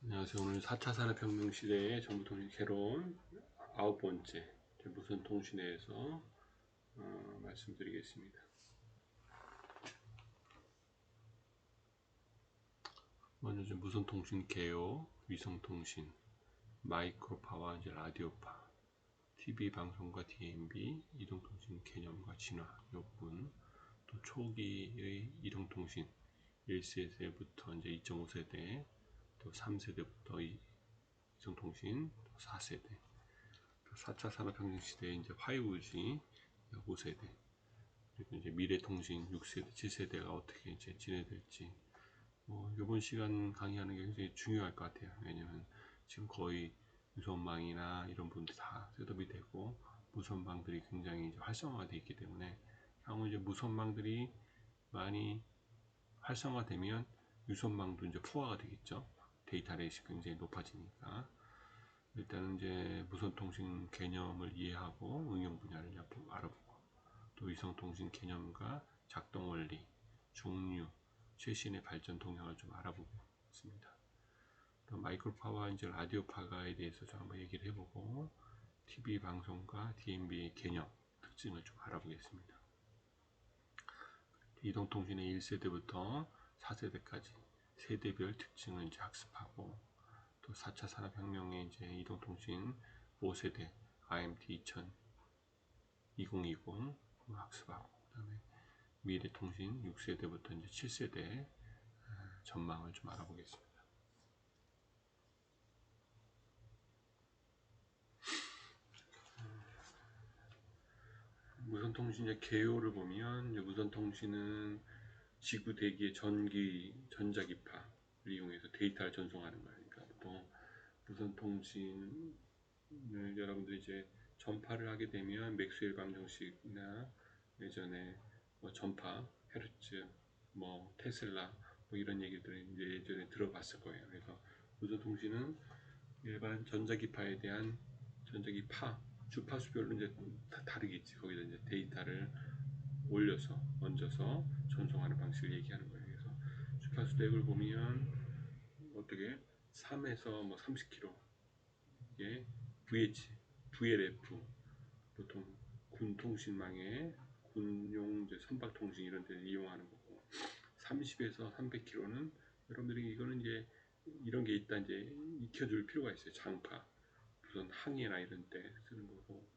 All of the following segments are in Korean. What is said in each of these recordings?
안녕하세요. 오늘 4차 산업혁명 시대의 정보통신 개론 9번째 무선통신에 대해서 말씀드리겠습니다. 먼저 이제 무선통신 개요, 위성통신, 마이크로파와 이제 라디오파, TV 방송과 DMB, 이동통신 개념과 진화 이 부분, 또 초기의 이동통신 1세대부터 이제 2.5세대, 또 3세대부터 이동통신, 또 4세대, 4차 산업혁명 시대의 이제 5G 5세대, 그리고 이제 미래통신 6세대, 7세대가 어떻게 이제 진행될지, 이번 시간 강의하는 게 굉장히 중요할 것 같아요. 왜냐면 지금 거의 유선망이나 이런 부분들이 다 셋업이 되고, 무선망들이 굉장히 이제 활성화가 되어 있기 때문에, 향후 이제 무선망들이 많이 활성화되면 유선망도 이제 포화가 되겠죠. 데이터 레이시 굉장히 높아지니까. 일단은 이제 무선통신 개념을 이해하고 응용 분야를 알아보고, 또 위성통신 개념과 작동 원리, 종류, 최신의 발전 동향을 좀 알아보고 있습니다. 또 마이크로파와 이제 라디오파가에 대해서 좀 한번 얘기를 해보고, TV 방송과 DMB의 개념, 특징을 좀 알아보겠습니다. 이동통신의 1세대부터 4세대까지 세대별 특징을 이제 학습하고, 또 4차 산업혁명의 이제 이동통신 5세대 IMT 2020 학습하고, 그 다음에 미래통신 6세대부터 이제 7세대 전망을 좀 알아보겠습니다. 무선통신의 개요를 보면, 이제 무선통신은 지구 대기의 전자기파를 이용해서 데이터를 전송하는 거니까, 보통 무선통신을 여러분들이 이제 전파를 하게 되면 맥스웰 방정식이나 예전에 전파, 헤르츠, 테슬라 이런 얘기들을 이제 예전에 들어봤을 거예요. 그래서 무선통신은 일반 전자기파에 대한 전자기파 주파수별로 이제 다 다르겠지. 거기다 이제 데이터를 올려서 얹어서 전송하는 방식을 얘기하는 거예요. 그래서 주파수 덱을 보면 어떻게 3에서 30km 이게 VH, VLF 보통 군통신망에 군용 이제 선박통신 이런 데 이용하는 거고, 30에서 300km는 여러분들이 이거는 이제 이런 게 있다 이제 익혀줄 필요가 있어요. 장파, 무슨 항해나 이런 때 쓰는 거고,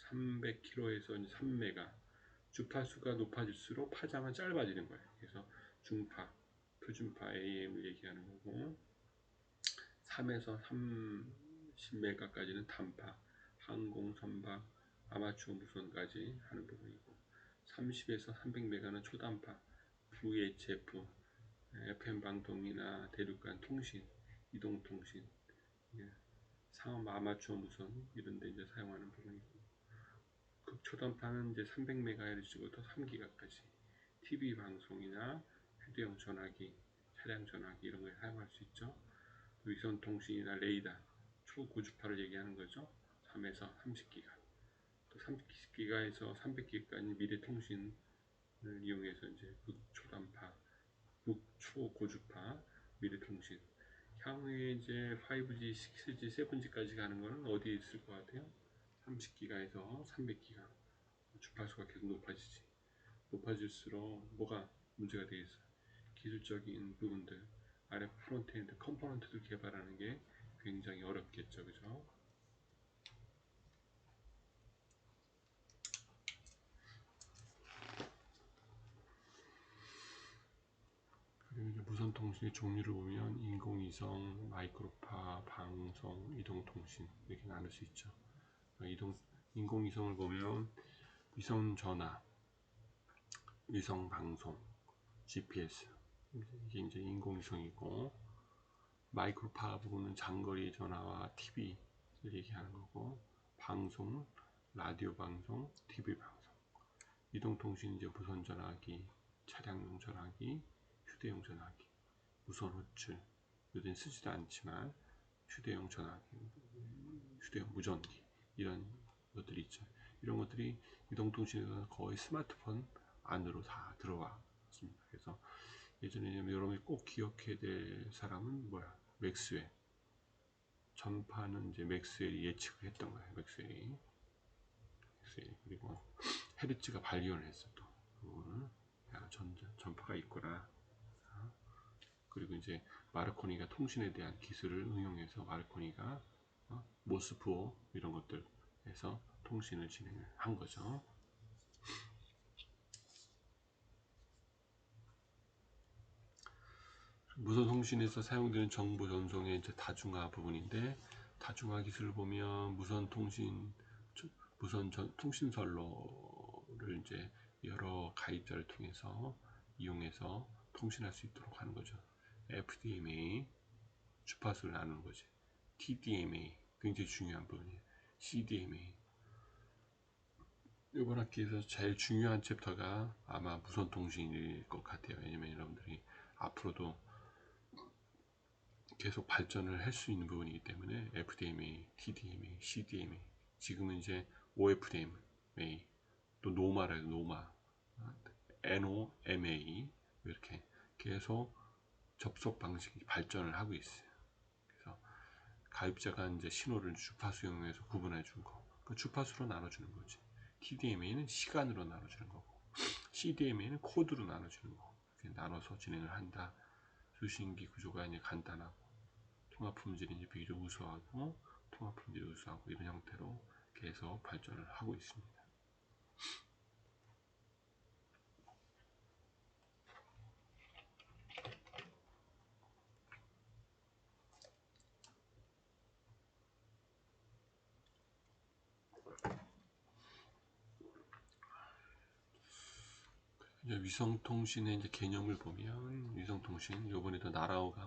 300km에서 3메가 주파수가 높아질수록 파장은 짧아지는 거예요. 그래서 중파, 표준파 AM을 얘기하는 거고, 3에서 30메가까지는 단파, 항공, 선박, 아마추어 무선까지 하는 부분이고, 30에서 300메가는 초단파, VHF, FM 방송이나 대륙간 통신, 이동통신, 상업 아마추어 무선 이런 데 이제 사용하는 부분이고, 극초단파는 이제 300MHz부터 3기가까지 TV 방송이나 휴대용 전화기, 차량 전화기 이런 거에 사용할 수 있죠. 위성통신이나 레이더, 초고주파를 얘기하는 거죠. 3에서 30기가. 또 30기가에서 300기가까지 미래통신을 이용해서 이제 극초단파, 극초고주파 미래통신. 향후에 이제 5G, 6G, 7G까지 가는 거는 어디에 있을 것 같아요? 30기가에서 300기가. 주파수가 계속 높아지지. 높아질수록 뭐가 문제가 되겠어요? 기술적인 부분들, RF 프론트엔드 컴포넌트들 개발하는 게 굉장히 어렵겠죠, 그죠? 그리고 이제 무선통신의 종류를 보면 인공위성, 마이크로파, 방송, 이동통신 이렇게 나눌 수 있죠. 인공위성을 보면 위성전화, 위성방송, GPS 이게 이제 인공위성이고, 마이크로파 부분은 장거리 전화와 TV를 얘기하는 거고, 방송, 라디오 방송, TV 방송, 이동통신 이제 무선 전화기, 차량용 전화기, 휴대용 전화기, 무선 호출, 요즘 쓰지도 않지만 휴대용 전화기, 휴대용 무전기 이런 것들이 있죠. 이런 것들이 이동통신에서는 거의 스마트폰 안으로 다 들어와 있습니다. 그래서 예전에 여러분이 꼭 기억해야 될 사람은 뭐야? 맥스웰. 전파는 이제 맥스웰이 예측을 했던 거예요. 맥스웰이. 그리고 헤르츠가 발견을 했어. 또 그거는 야, 전파가 있구나. 그리고 이제 마르코니가 통신에 대한 기술을 응용해서 마르코니가 모스포 이런 것들에서 통신을 진행을 한 거죠. 무선통신에서 사용되는 정보 전송의 이제 다중화 부분인데, 다중화 기술을 보면 무선 통신선로를 이제 여러 가입자를 통해서 이용해서 통신할 수 있도록 하는 거죠. FDMA 주파수를 나누는 거지. TDMA 굉장히 중요한 부분이에요. CDMA. 이번 학기에서 제일 중요한 챕터가 아마 무선통신일 것 같아요. 왜냐면 여러분들이 앞으로도 계속 발전을 할 수 있는 부분이기 때문에 FDMA, TDMA, CDMA, 지금은 이제 OFDMA, 또 노마라고 노마, NOMA 이렇게 계속 접속 방식이 발전을 하고 있어요. 그래서 가입자가 이제 신호를 주파수 이용해서 구분해 주고 그 주파수로 나눠주는 거지. TDMA는 시간으로 나눠주는 거고, CDMA는 코드로 나눠주는 거고, 이렇게 나눠서 진행을 한다. 수신기 구조가 이제 간단하고 통합 품질이 이제 비교적 우수하고 통합 품질이 우수하고 이런 형태로 계속 발전을 하고 있습니다. 이제 위성통신의 이제 개념을 보면 위성통신 요번에도 나라오가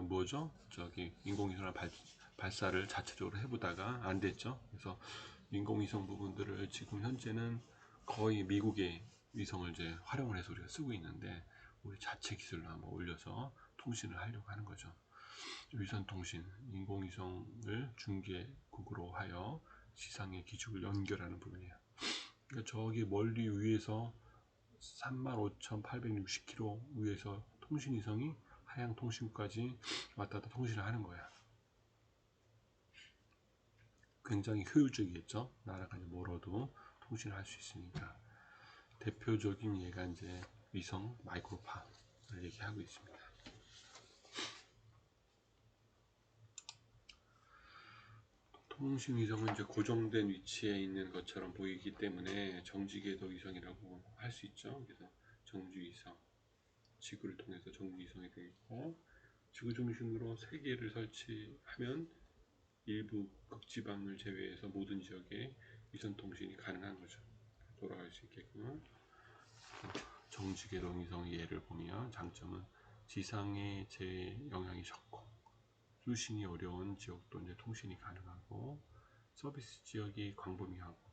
뭐죠? 저기 인공위성을 발사를 자체적으로 해보다가 안 됐죠. 그래서 인공위성 부분들을 지금 현재는 거의 미국의 위성을 이제 활용을 해서 우리가 쓰고 있는데, 우리 자체 기술로 한번 올려서 통신을 하려고 하는 거죠. 위성통신, 인공위성을 중계국으로 하여 지상의 기축을 연결하는 부분이에요. 그러니까 저기 멀리 위에서 35,860km 위에서 통신위성이 하향통신까지 왔다 갔다 통신을 하는 거야. 굉장히 효율적이겠죠. 나라가 멀어도 통신을 할 수 있으니까. 대표적인 예가 이제 위성 마이크로파를 얘기하고 있습니다. 통신위성은 이제 고정된 위치에 있는 것처럼 보이기 때문에 정지궤도 위성이라고 할 수 있죠. 그래서 정주위성, 지구를 통해서 정주위성이 되어 있고, 지구 중심으로 3개를 설치하면 일부 극지방을 제외해서 모든 지역에 위성 통신이 가능한 거죠. 돌아갈 수 있게끔. 정지궤도 위성의 예를 보면 장점은 지상의 제 영향이 적고 수신이 어려운 지역도 이제 통신이 가능하고, 서비스 지역이 광범위하고,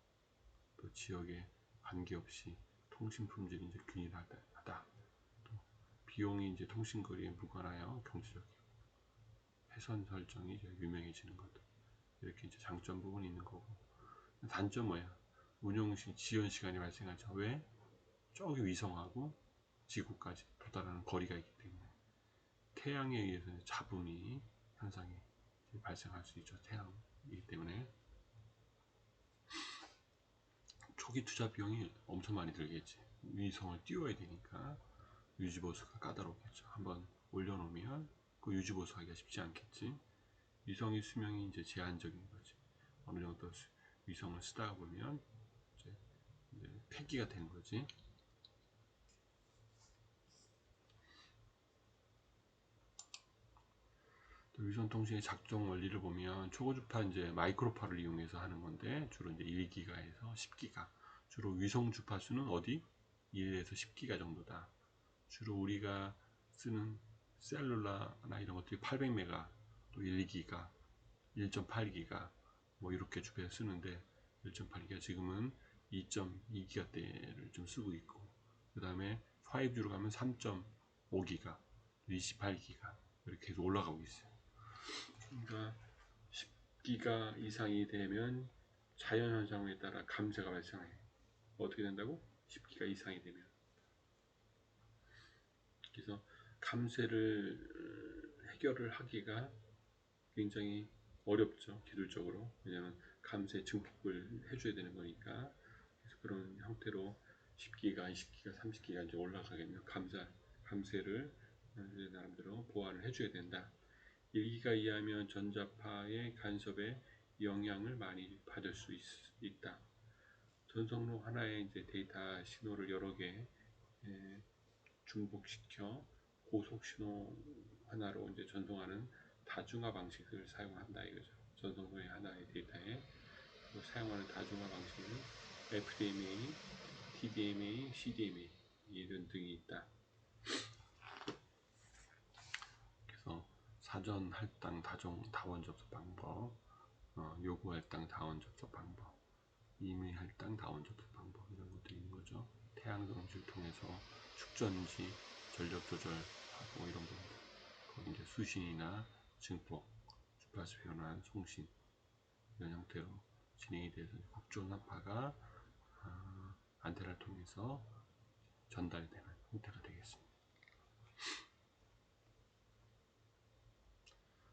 또 지역에 관계없이 통신 품질이 이제 균일하다. 또 비용이 이제 통신거리에 무관하여 경제적이고, 회선 설정이 이제 유명해지는 것. 이렇게 이제 장점 부분이 있는 거고, 단점 뭐야? 지연 시간이 발생하죠. 왜? 저기 위성하고 지구까지 도달하는 거리가 있기 때문에 태양에 의해서 잡음이 현상이 발생할 수 있죠. 태양이기 때문에 초기 투자 비용이 엄청 많이 들겠지. 위성을 띄워야 되니까 유지보수가 까다롭겠죠. 한번 올려놓으면 그 유지보수하기가 쉽지 않겠지. 위성의 수명이 이제 제한적인 거지. 어느 정도 위성을 쓰다가 보면 이제 폐기가 되는 거지. 또 위성통신의 작동 원리를 보면 초고주파 이제 마이크로파를 이용해서 하는 건데, 주로 이제 1기가에서 10기가. 주로 위성 주파수는 어디? 1에서 10기가 정도다. 주로 우리가 쓰는 셀룰라나 이런 것들이 800메가, 또 1기가, 1.8기가 뭐 이렇게 주변에 쓰는데, 1.8기가 지금은 2.2기가대를 좀 쓰고 있고, 그 다음에 5G로 가면 3.5기가, 28기가 이렇게 계속 올라가고 있어요. 그러니까 10기가 이상이 되면 자연현상에 따라 감쇄가 발생해. 어떻게 된다고? 10기가 이상이 되면 그래서 감쇄를 해결을 하기가 굉장히 어렵죠, 기술적으로. 왜냐하면 감쇄 증폭을 해줘야 되는 거니까. 그래서 그런 형태로 10기가, 20기가, 30기가 이제 올라가겠네요. 감쇄를 이제 나름대로 보완을 해줘야 된다. 1기가 이하면 전자파의 간섭에 영향을 많이 받을 수 있다. 전송로 하나에 이제 데이터 신호를 여러 개 중복시켜 고속 신호 하나로 이제 전송하는 다중화 방식을 사용한다 이거죠. 전송로의 하나의 데이터에 사용하는 다중화 방식은 FDMA, TDMA, CDMA 이런 등이 있다. 그래서 사전 할당 다원 접속 방법, 요구 할당 다원 접속 방법, 임의 할당 다원 접속 방법 이런 것들이 있는 거죠. 태양동식을 통해서 축전지 전력 조절하고 이런 부분들. 거기 이제 수신이나 증폭, 주파수 변환, 송신 이런 형태로 진행이 돼서 국조난파가 안테나를 통해서 전달이 되는 형태가 되겠습니다.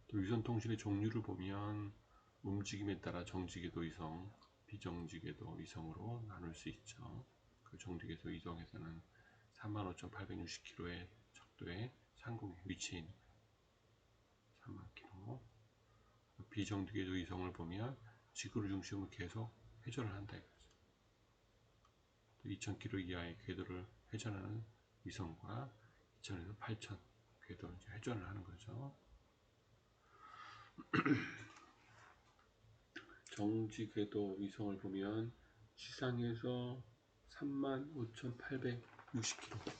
또 위성통신의 종류를 보면 움직임에 따라 정지궤도 위성, 비정지궤도 위성으로 나눌 수 있죠. 그 정지궤도 위성에서는 45,860km의 척도의 상공에 위치해 있는 3만 km. 비정지궤도 위성을 보면 지구를 중심으로 계속 회전을 한다 이거죠. 2,000km 이하의 궤도를 회전하는 위성과 2,000에서 8,000 궤도를 이제 회전을 하는 거죠. 정지궤도 위성을 보면 지상에서 35,860km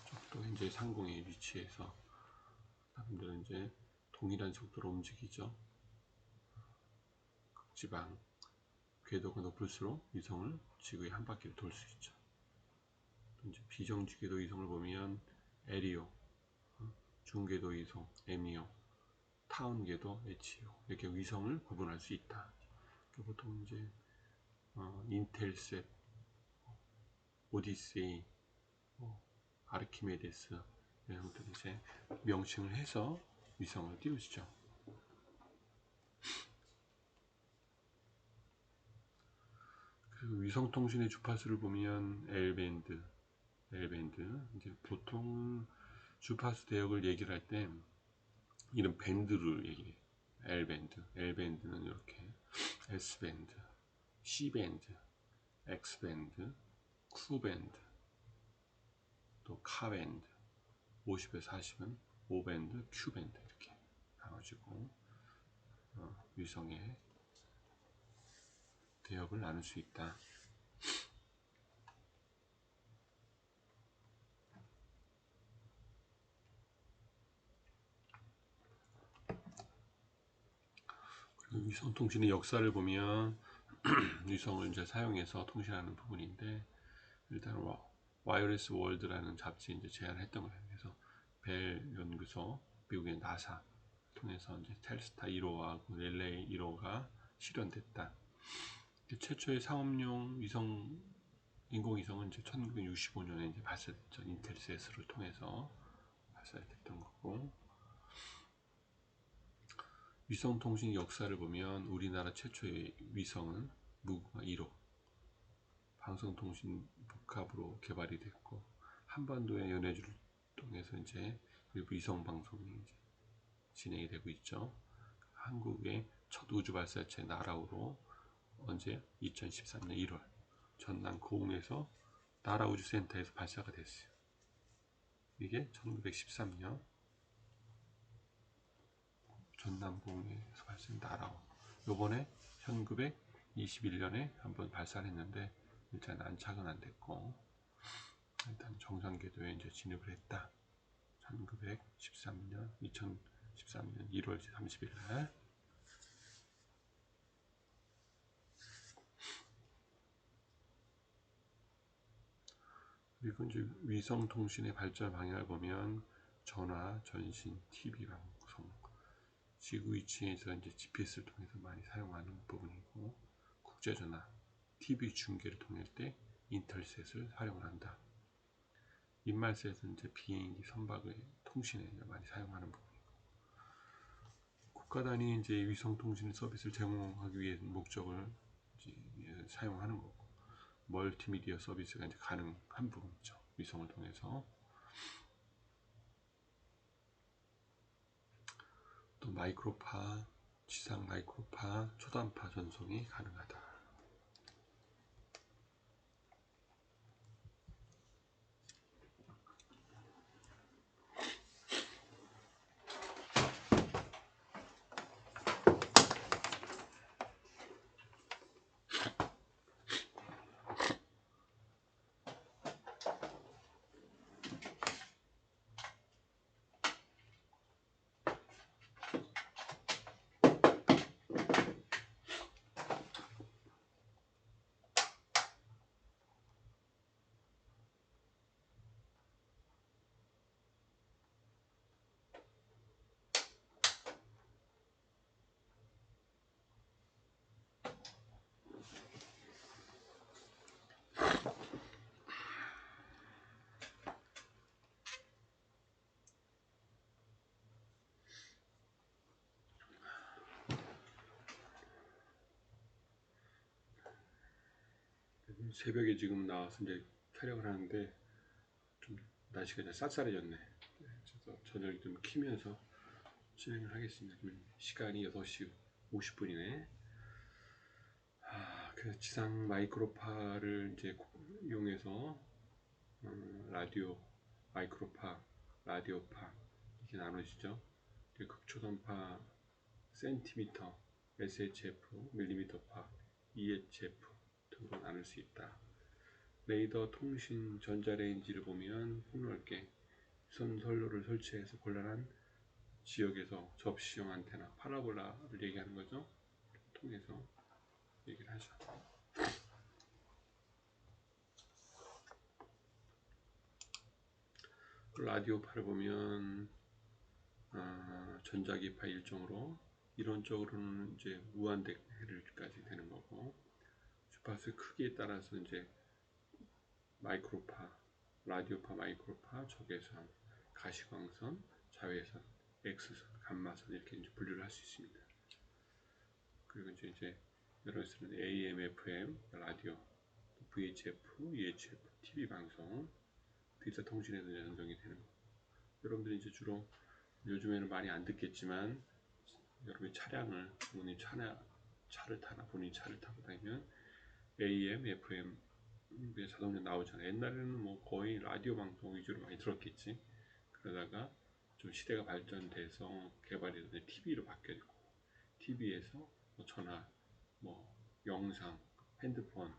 정도 이제 상공에 위치해서 사람들은 이제 동일한 속도로 움직이죠. 극지방 궤도가 높을수록 위성을 지구의 한 바퀴를 돌 수 있죠. 또 이제 비정지궤도 위성을 보면 LEO, 중궤도 위성 MEO, 타운궤도 HEO 이렇게 위성을 구분할 수 있다. 보통 이제 인텔셋, 오디세이, 아르키메데스 이런 것들 이제 명칭을 해서 위성을 띄우시죠. 그 위성통신의 주파수를 보면 L밴드 이제 보통 주파수 대역을 얘기를 할 때 이런 밴드를 얘기해요. L밴드는 이렇게 S밴드, C밴드, X밴드, Q밴드, 또 카밴드, 50에서 40은 O밴드, Q밴드 이렇게 나눠지고 위성의 대역을 나눌 수 있다. 위성통신의 역사를 보면 위성을 이제 사용해서 통신하는 부분인데 일단 와이어리스 월드라는 잡지 이제 제안을 했던 거예요. 그래서 벨 연구소, 미국의 나사 통해서 이제 텔스타 1호하고 렐레이 1호가 실현됐다. 최초의 상업용 위성 인공위성은 이제 1965년에 이제 발사됐죠. 인텔셋을 통해서 발사됐던 거고. 위성통신 역사를 보면 우리나라 최초의 위성은 무궁화 1호 방송통신 복합으로 개발이 됐고 한반도의 연해주를 통해서 이제 일부 위성 방송이 이제 진행이 되고 있죠. 한국의 첫 우주 발사체 나라우로 언제 2013년 1월 전남 고흥에서 나라우주센터에서 발사가 됐어요. 이게 1913년 전남 고흥에서 발사된 나라우. 요번에 1921년에 한번 발사를 했는데 일단 안착은 안 됐고 일단 정상 궤도에 이제 진입을 했다. 2013년 1월 30일 날. 그리고 이제 위성 통신의 발전 방향을 보면 전화, 전신, TV 방송, 지구 위치에서 이제 GPS를 통해서 많이 사용하는 부분이고 국제전화, TV 중계를 통할 때 인터넷을 활용을 한다. 인말세에서 이제 비행기 선박의 통신에 많이 사용하는 부분. 국가 단위 이제 위성 통신 서비스를 제공하기 위해 목적을 이제 사용하는 거고, 멀티미디어 서비스가 이제 가능한 부분이죠. 위성을 통해서. 또 마이크로파, 지상 마이크로파, 초단파 전송이 가능하다. 새벽에 지금 나와서 이제 촬영을 하는데 좀 날씨가 이제 쌀쌀해졌네. 그래서 저녁 좀 키면서 진행을 하겠습니다. 시간이 6시 50분이네. 그래서 지상 마이크로파를 이제 이용해서 라디오, 마이크로파, 라디오파 이렇게 나눠지죠. 극초단파 센티미터, SHF, 밀리미터파, EHF 등으로 나눌 수 있다. 레이더 통신 전자레인지를 보면 폭넓게 선선로를 설치해서 곤란한 지역에서 접시형 안테나, 파라볼라를 얘기하는 거죠. 통해서 얘기를 하죠. 라디오파를 보면 전자기파 일종으로, 이론적으로는 이제 무한대까지 되는 거고, 주파수 크기에 따라서 이제 마이크로파, 라디오파, 마이크로파, 적외선, 가시광선, 자외선, X선, 감마선 이렇게 이제 분류를 할 수 있습니다. 그리고 이제 여러 수는 AM, FM, 라디오, VHF, UHF, TV 방송, 디지털 통신에서 전송이 되는 거. 여러분들이 이제 주로 요즘에는 많이 안 듣겠지만, 여러분이 부모님 차를 타나 본인 차를 타고 다니면 AM, FM 자동으로 나오잖아요. 옛날에는 뭐 거의 라디오 방송 위주로 많이 들었겠지. 그러다가 좀 시대가 발전돼서 개발이 돼서 TV로 바뀌었고, TV에서 뭐 전화, 뭐 영상, 핸드폰,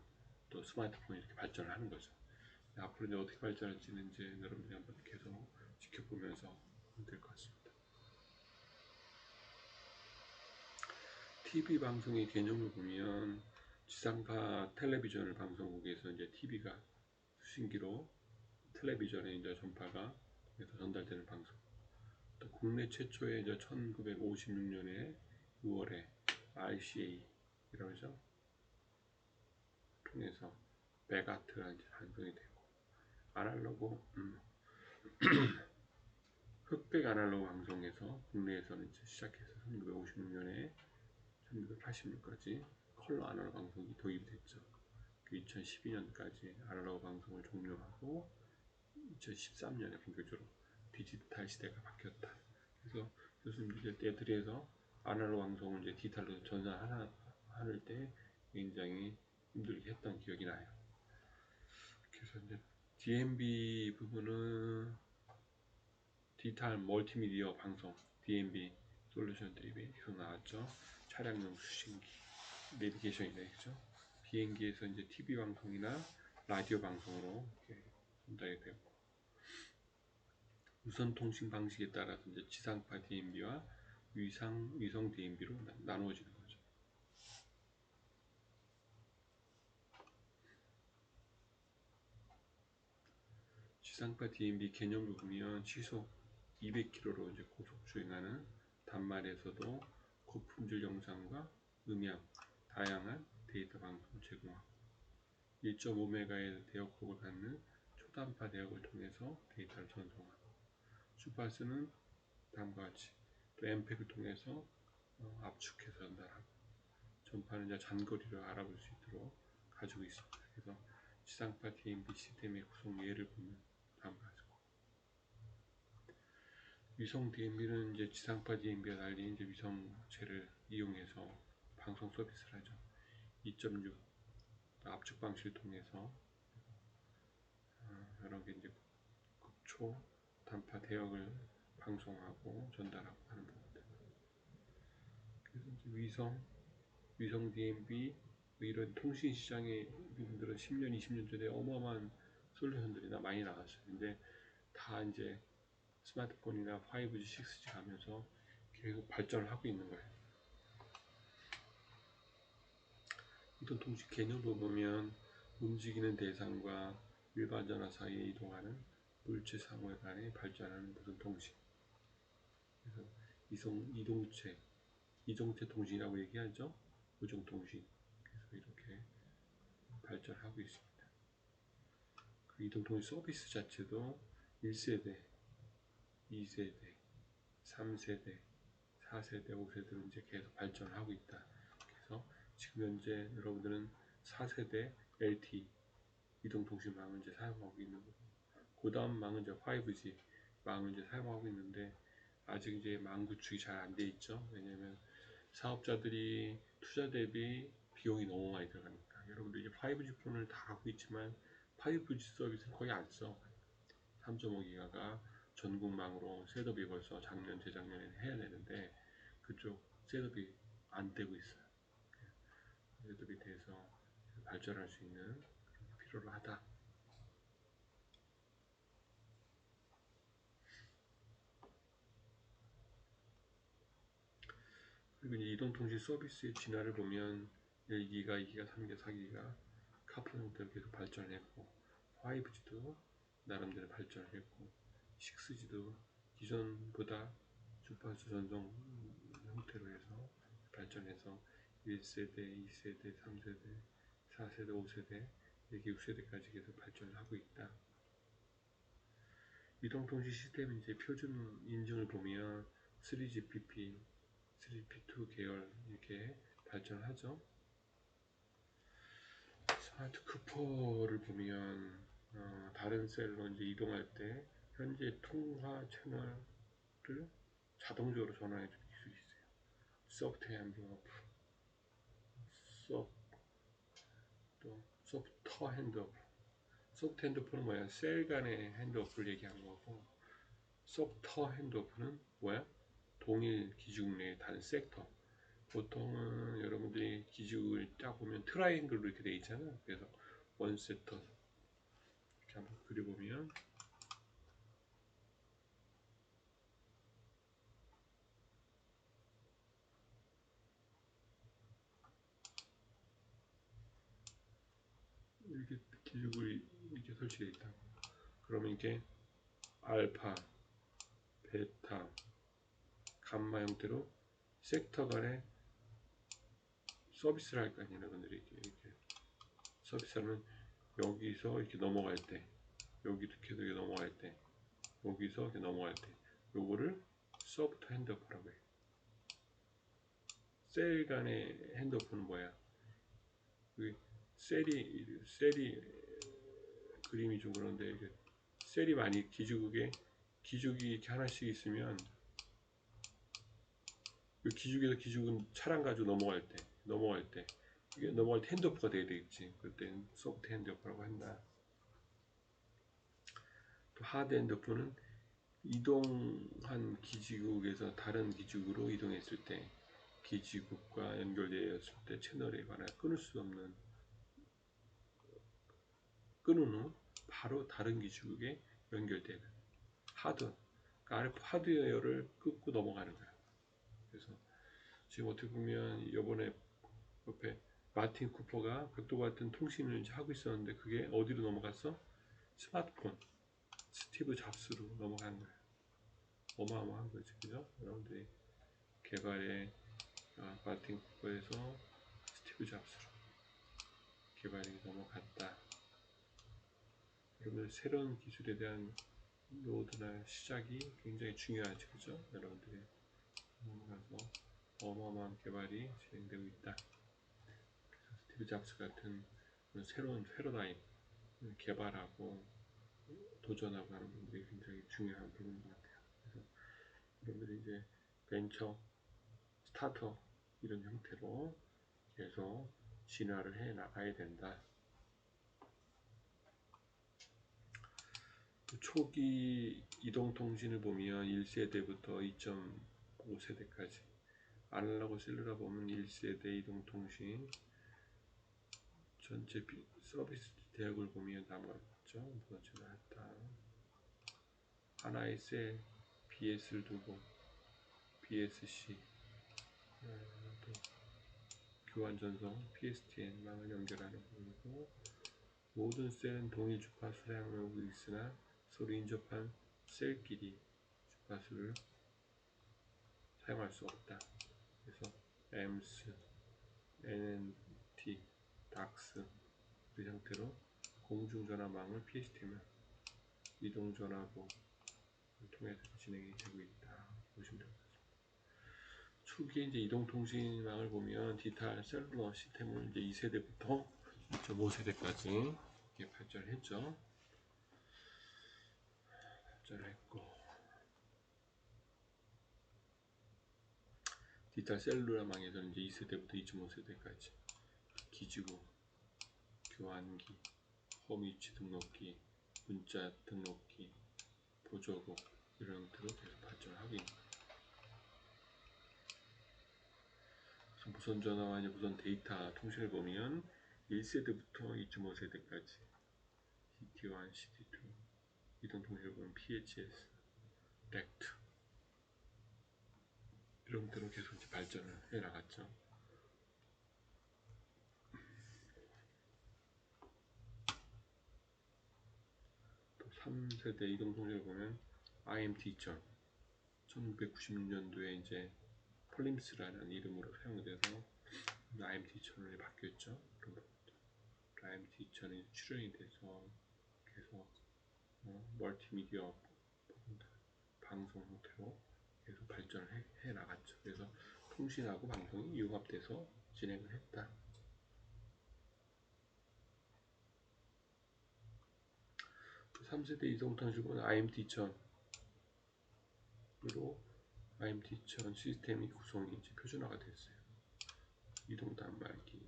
또 스마트폰 이렇게 발전을 하는 거죠. 앞으로 이제 어떻게 발전할지는 이제 여러분들이 한번 계속 지켜보면서 될 것 같습니다. TV 방송의 개념을 보면 지상파 텔레비전을 방송국에서 이제 TV가 수신기로 텔레비전에 이제 전파가 해서 전달되는 방송. 또 국내 최초의 이제 1956년에 6월에 RCA라고 해서 통해서 메가트가 이제 방송이 되고, 아날로그 흑백 아날로그 방송에서 국내에서는 이제 시작해서 1956년에 1986까지 컬러 아날로그 방송이 도입이 됐죠. 2012년까지 아날로그 방송을 종료하고 2013년에 본격적으로 디지털 시대가 바뀌었다. 그래서 교수님들 때들에서 아날로그 방송을 이제 디지털로 전환할 때 굉장히 힘들게 했던 기억이 나요. 그래서 이제 DMB 부분은 디지털 멀티미디어 방송, DMB 솔루션들이 계속 나왔죠. 차량용 수신기, 내비게이션이네, 그죠? 비행기에서 이제 TV 방송이나 라디오 방송으로 이렇게 전달이 되고, 무선 통신 방식에 따라서 이제 지상파 DMB와 위성 DMB로 나누어지는 거죠. 지상파 DMB 개념을 보면 시속 200km로 이제 고속 주행하는 단말에서도 고품질 영상과 음향, 다양한 데이터 방송을 제공하고, 1.5MHz 대역폭을 갖는 초단파 대역을 통해서 데이터를 전송하고, 주파수는 다음과 같이 또 엠팩을 통해서 압축해서 전달하고, 전파는 이제 장거리를 알아볼 수 있도록 가지고 있습니다. 그래서 지상파 DMB 시스템의 구성 예를 보면 다음과 같이 위성 DMB는 이제 지상파 DMB와 달리 이제 위성체를 이용해서 방송 서비스를 하죠. 2.6 압축 방식을 통해서 여러 개 이제 극초 단파 대역을 방송하고 전달하고 하는 부분들. 그래서 이제 위성 DMB 이런 통신 시장에 분들은 10년, 20년 전에 어마어마한 솔루션들이 많이 나왔어요. 근데 다 이제 스마트폰이나 5G, 6G 가면서 계속 발전을 하고 있는 거예요. 이동 통신 개념도 보면 움직이는 대상과 일반 전화 사이에 이동하는 물체 상호 간에 발전하는 무선 통신. 그래서 이동체 통신이라고 얘기하죠. 우정 통신. 그래서 이렇게 발전하고 있습니다. 그 이동 통신 서비스 자체도 1세대, 2세대, 3세대, 4세대, 5세대로 이제 계속 발전하고 있다. 그래서 지금 현재 여러분들은 4세대 LTE 이동통신망을 이제 사용하고 있는 거고, 그 다음 망은 이제 5G 망을 이제 사용하고 있는데, 아직 이제 망 구축이 잘 안 돼 있죠. 왜냐면 사업자들이 투자 대비 비용이 너무 많이 들어가니까. 여러분들 이제 5G 폰을 다 갖고 있지만 5G 서비스는 거의 안 써. 3.5기가가 전국망으로 셋업이 벌써 작년, 재작년에 해야 되는데 그쪽 셋업이 안 되고 있어요. 셋업이 돼서 발전할 수 있는 필요로 하다. 그리고 이제 이동통신 서비스의 진화를 보면 1기가, 2기가, 3기가, 4기가 카푸 형태로 계속 발전했고, 5G도 나름대로 발전했고, 6G도 기존보다 주파수 전송 형태로 해서 발전해서 1세대, 2세대, 3세대, 4세대, 5세대, 이렇게 6세대까지 계속 발전을 하고 있다. 이동통신 시스템 이제 표준 인증을 보면 3GPP, 3P2 계열 이렇게 발전하죠. 스마트 쿠퍼를 보면 다른 셀로 이제 이동할 때 현재 통화 채널을 자동적으로 전환해 줄 수 있어요. 소프트 핸드오프, 소프터 핸드오프. 소프트 핸드오프는 뭐야? 셀 간의 핸드오프를 얘기하는 거고, 소프터 핸드오프는 뭐야? 동일 기준 내의 다른 섹터. 보통은 여러분들이 기준을 딱 보면 트라이앵글로 이렇게 돼 있잖아. 그래서 원 섹터 이렇게 한번 그려보면 이렇게 기준이 이렇게 설치되어 있다. 그러면 이게 알파, 베타, 감마 형태로 섹터 간의 서비스를 할 거 아니에요. 여러분들이 이렇게 서비스하면 여기서 이렇게 넘어갈 때, 여기도 계속 이렇게 넘어갈 때, 여기서 이렇게 넘어갈 때, 요거를 소프트 핸드오프라고 해요. 셀 간의 핸드오프는 뭐야? 셀이 그림이 좀 그런데, 이게 셀이 많이 기죽이 이렇게 하나씩 있으면, 이 기죽에서 기죽은 차량 가지고 넘어갈 때 이게 넘어갈 때 핸드오프가 돼야 되겠지. 그때는 소프트 핸드오프라고 한다. 또 하드 핸드오프는 이동한 기지국에서 다른 기지국으로 이동했을 때, 기지국과 연결되었을 때 채널에 관해 끊을 수 없는, 끊은 후 바로 다른 기지국에 연결되는 하드, 그러니까 하드웨어를 끊고 넘어가는 거야. 그래서 지금 어떻게 보면 이번에 옆에 마틴 쿠퍼가 그것과 같은 통신을 이제 하고 있었는데, 그게 어디로 넘어갔어? 스마트폰, 스티브 잡스로 넘어간 거야. 어마어마한 거지, 그죠? 여러분들이 개발에 마틴 쿠퍼에서 스티브 잡스로 개발이 넘어갔다. 그러면 새로운 기술에 대한 노드나 시작이 굉장히 중요하죠. 그죠? 여러분들이 가서 어마어마한 개발이 진행되고 있다. 그래서 스티브 잡스 같은 새로운 패러다임 개발하고 도전하고 하는 분들이 굉장히 중요한 부분인 것 같아요. 그래서 여러분들이 이제 벤처, 스타트업 이런 형태로 계속 진화를 해 나가야 된다. 초기 이동통신을 보면 1세대부터 2.5세대까지 아날로그 셀루라 보면 1세대 이동통신 전체 서비스 대역을 보면 다음과 같죠. 무너지나 했다. 하나의 셀 BS를 두고 BSC 또 교환 전송 PSTN망을 연결하는 부분이고 모든 셀은 동일 주파수 사용하고 있으나 서로 인접한 셀끼리 주파수를 사용할 수 없다. 그래서 EMS, NNT, DAX 그 형태로 공중전화망을 PSTN 이동전화부를 통해서 진행이 되고 있다. 보시면 됩니다. 초기에 이제 이동통신망을 보면 디지털 셀룰러 시스템을 이제 2세대부터 2.5세대까지 이렇게 발전했죠. 발전했고 디지털 셀룰러망에서는 이제 2세대부터 2.5세대까지 기지국, 교환기, 홈 위치 등록기, 문자 등록기, 보조국 이런 것들을 계속 발전하고 있는 거예요. 무선 전화와 무선 데이터 통신을 보면 1세대부터 2.5세대까지 CT1, CT2 이동통신을 보면 PHS, RECT 이런 것들은 계속 이제 발전을 해 나갔죠. 또 3세대 이동통신을 보면 IMT 2000 1996년도에 이제 폴림스라는 이름으로 사용돼서 IMT 2000으로 바뀌었죠. IMT 2000이 출연이 돼서 계속 멀티미디어 방송 형태로 계속 발전을 해 나갔죠. 그래서 통신하고 방송이 융합돼서 진행을 했다. 3세대 이동통신은 IMT 2000으로 IMT 2000 시스템이 구성이 이제 표준화가 됐어요. 이동 단말기,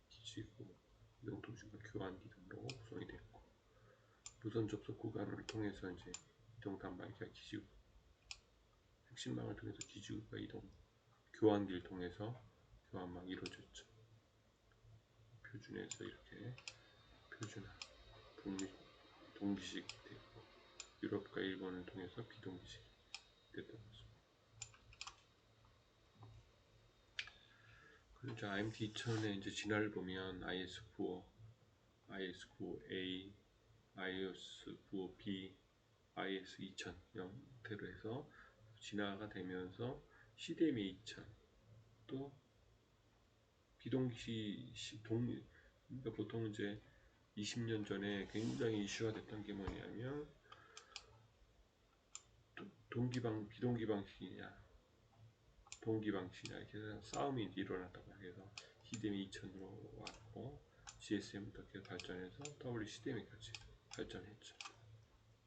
기지국, 이동통신과 교환기 등으로 구성이 됐고 무선 접속 구간을 통해서 이제 이동 단말기와 기지국 핵심망을 통해서 기지국과 이동 교환기를 통해서 교환망이 이루어졌죠. 표준에서 이렇게 표준화, 북미 동기식이 됐고 유럽과 일본을 통해서 비동기식이 됐던 거죠. 그리고 IMT 2000의 이제 진화를 보면 IS95, IS95A, IS95B, IS2000 형태로 해서 진화가 되면서 CDMA 2000 또 비동기식 그러니까 보통 이제 20년 전에 굉장히 이슈가 됐던 게 뭐냐면 비동기 방식이냐 동기 방식이냐 이렇게 해서 싸움이 일어났다고 해서 CDMA 2000으로 왔고 GSM부터 계속 발전해서 WCDMA까지 발전했죠.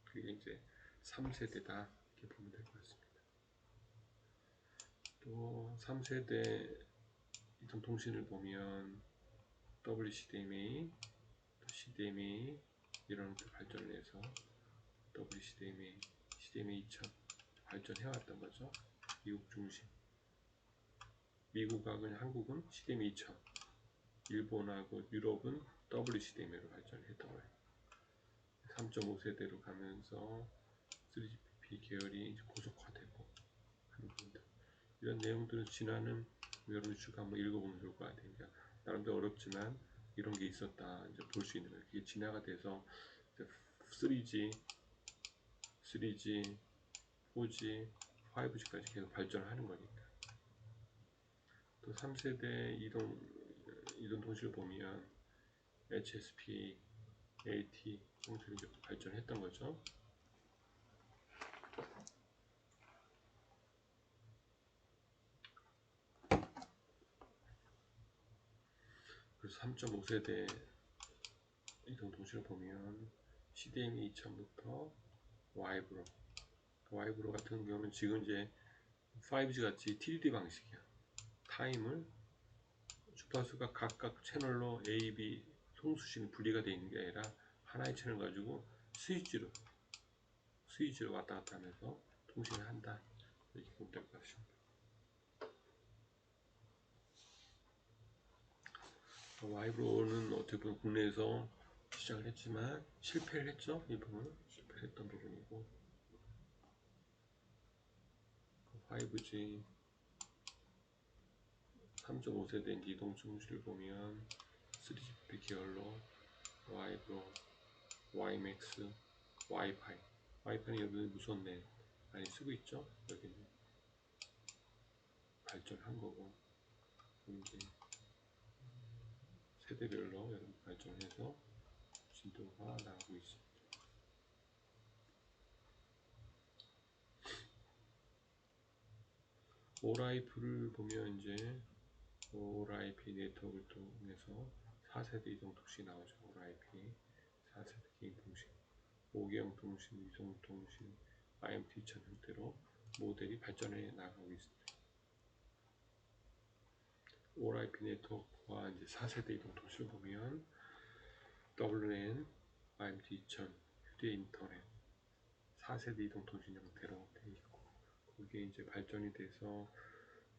그게 이제 3세대다 이렇게 보면 될 것 같습니다. 또 3세대 이동통신을 보면 WCDMA, 또 CDMA 이런 것들 발전을 해서 WCDMA, CDMA 2000 발전해왔던 거죠. 미국 중심. 미국하고 한국은 CDMA 2000, 일본하고 유럽은 WCDMA로 발전했던 거예요. 3.5세대로 가면서 3GPP 계열이 고속화되고 하는 부분들. 이런 내용들은 진화는 여러분이 쭉 한번 읽어보면 좋을 것 같아요. 그러니까 나름대로 어렵지만 이런 게 있었다 이제 볼 수 있는 거예요. 그게 진화가 돼서 3G, 4G, 5G까지 계속 발전하는 거니까. 또 3세대 이동 통신을 보면 HSP, LTE 형태로 이제 발전했던 거죠. 그래서 3.5세대 이동통신을 보면 CDMA 2000부터 와이브로 같은 경우는 지금 이제 5G 같이 TDD 방식이야. 타임을 주파수가 각각 채널로 A, B 송수신이 분리가 되어 있는 게 아니라 하나의 채널 가지고 스위치로 왔다 갔다 하면서 통신을 한다. 이렇게 보면 될 것 같습니다. 와이브로는 어떻게 보면 국내에서 시작을 했지만 실패를 했죠. 이 부분은 실패했던 부분이고 5G 3.5세대 이동통신을 보면 3GPP 계열로 와이브로, WiMAX, 와이파이는 여기 무선 넷 많이 쓰고 있죠. 여기는 발전한 거고 이제 세대별로 여러분 발전해서 진도가 나가고 있습니다. 오라이프를 보면 이제 ORIP 네트워크를 통해서 4세대 이동통신이 나오죠. ORIP 4세대 개인통신, 5계형 통신, 위성통신, IMT 2000 형태로 모델이 발전해 나가고 있습니다. ORIP 네트워크와 이제 4세대 이동통신을 보면 WLAN, IMT 2000, 휴대 인터넷 4세대 이동통신 형태로 되어 있고 거기에 이제 발전이 돼서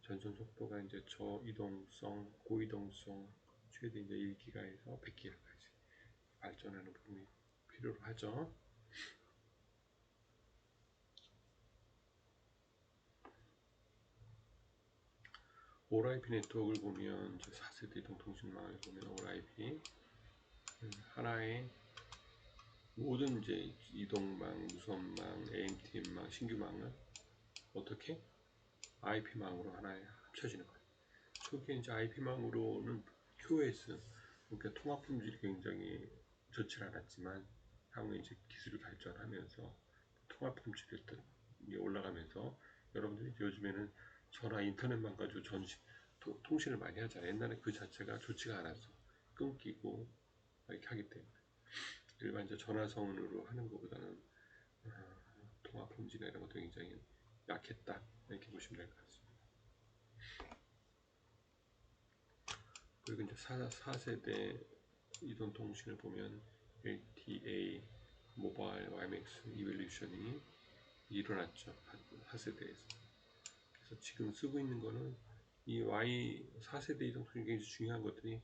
전송 속도가 이제 저이동성, 고이동성 최대 이제 1기가에서 100기가까지 발전하는 부분이 필요로 하죠. ORIP 네트워크를 보면 이제 4세대 이동통신망을 보면 ORIP 하나의 모든 이제 이동망, 무선망, AMT망, 신규망을 어떻게 IP망으로 하나에 합쳐지는 거예요. 초기에 이제 IP망으로는 QoS 그러니까 통합 품질이 굉장히 좋지 않았지만 향후에 이제 기술이 발전하면서 통합 품질이 올라가면서 여러분들이 요즘에는 전화 인터넷만 가지고 통신을 많이 하잖아요. 옛날에 그 자체가 좋지가 않았어. 끊기고 이렇게 하기 때문에 일반 이제 전화선으로 하는 것보다는 통합 품질이나 이런 것도 굉장히 약했다 이렇게 보시면 될 것 같습니다. 그리고 이제 4세대 이동통신을 보면 LTA, 모바일, WiMAX 이볼루션이 일어났죠. 4세대에서. 그래서 지금 쓰고 있는 거는 이 4세대 이동통신이 굉장히 중요한 것들이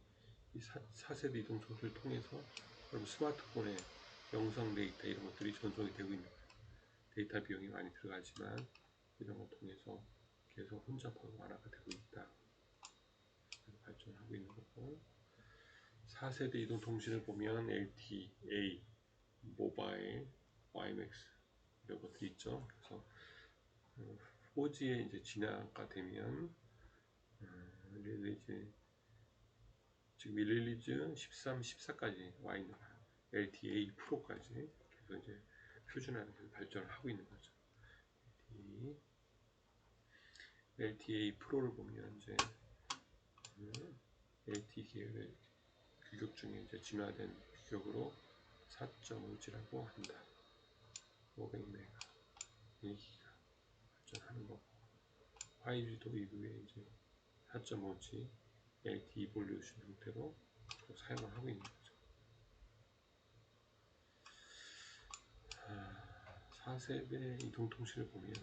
이 4세대 이동통신을 통해서 스마트폰에 영상 데이터 이런 것들이 전송이 되고 있는 거예요. 데이터 비용이 많이 들어가지만 이런 걸 통해서 계속 혼잡하고 완화가 되고 있다. 발전하고 있는 거고 4세대 이동통신을 보면 LTA, 모바일, WiMAX 이런 것들이 있죠. 그래서 4G에 이제 진화가 되면 릴리즈 지금 릴리즈 13, 14까지 와 있는 거예요. LTA 프로까지 그래서 이제 표준화해서 발전을 하고 있는 거죠. LTA 프로를 보면 이제 LTE 계열의 규격 중에 이제 진화된 규격으로 4.5G라고 한다. 500메가 1기가 발전하는 거고 5G도 이후에 이제 4.5G LTE 이볼루션 형태로 사용을 하고 있는 거죠. 4세대 이동통신을 보면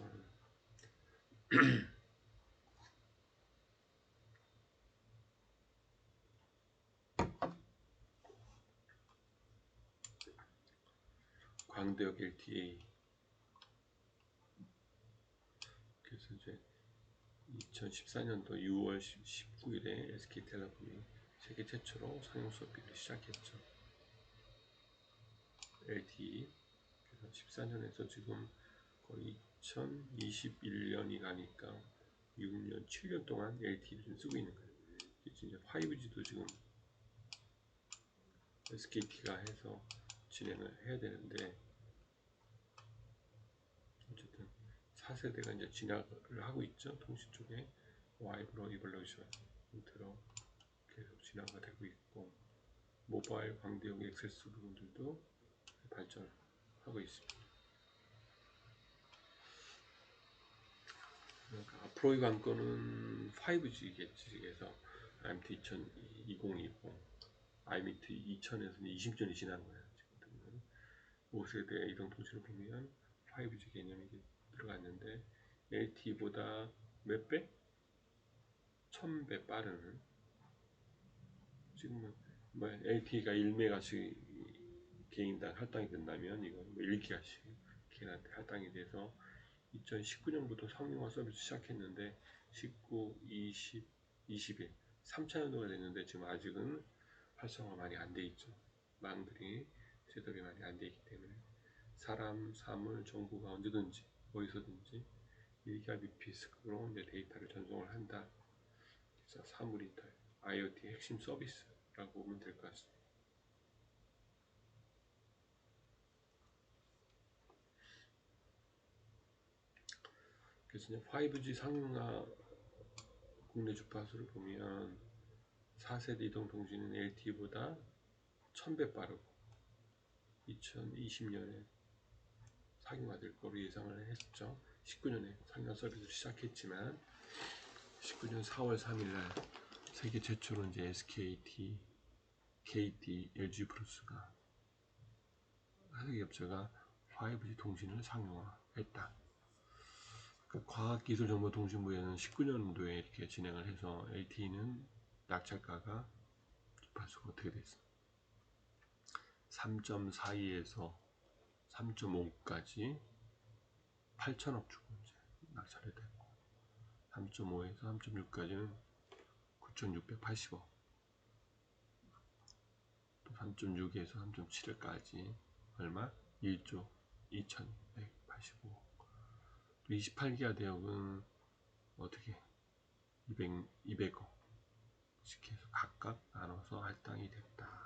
광대역 LTA 그래서 이제 2014년도 6월 19일에 SK텔레콤이 세계 최초로 상용 수업비를 시작했죠. LTE 그래서 14년에서 지금 거의 2021년이 가니까 6년, 7년 동안 LTE를 쓰고 있는 거예요. 이제 5G도 지금 SKT가 해서 진행을 해야 되는데, 어쨌든 4세대가 이제 진학을 하고 있죠. 통신 쪽에 와이브로 이볼루션 형태로 계속 진화가 되고 있고, 모바일 광대용 액세스 부분들도 발전하고 있습니다. 그러니까 앞으로의 관건은 5G겠지. 그래서 IMT 2020, IMT 2000에서는 20년이 지난 거야. 지금 5세대 이동통신을 보면 5G 개념이 들어갔는데, LTE보다 몇 배? 1000배 빠른, 지금은 뭐 LTE가 1메가씩 개인당 할당이 된다면 이건 뭐 1기가씩 개인한테 할당이 돼서 2019년부터 상용화 서비스 시작했는데 19, 20, 21, 3차 연도가 됐는데 지금 아직은 활성화 많이 안 돼 있죠. 망들이 셋업이 많이 안 돼 있기 때문에 사람, 사물, 정보가 언제든지 어디서든지 1기가bps급으로 이제 데이터를 전송을 한다. 그래서 사물 인터넷, IoT 핵심 서비스라고 보면 될 것 같습니다. 그래서 이제 5G 상용화 국내 주파수를 보면 4세대 이동통신은 LTE보다 1000배 빠르고 2020년에 상용화될 거로 예상을 했죠. 19년에 상용화 서비스를 시작했지만 19년 4월 3일날 세계 최초로 이제 SKT, KT, LG 플러스가 세계업체가 5G 통신을 상용화했다. 그 과학기술정보통신부에는 19년도에 이렇게 진행을 해서 LTE는 낙찰가가 주파수가 어떻게 됐어? 3.42에서 3.5까지 8천억 주고 이제 낙찰이 됐고, 3.5에서 3.6까지는 9,680억, 또 3.6에서 3.7까지 얼마? 1조 2,185억. 또 28기가 대역은 어떻게 200억 씩 해서 각각 나눠서 할당이 됐다.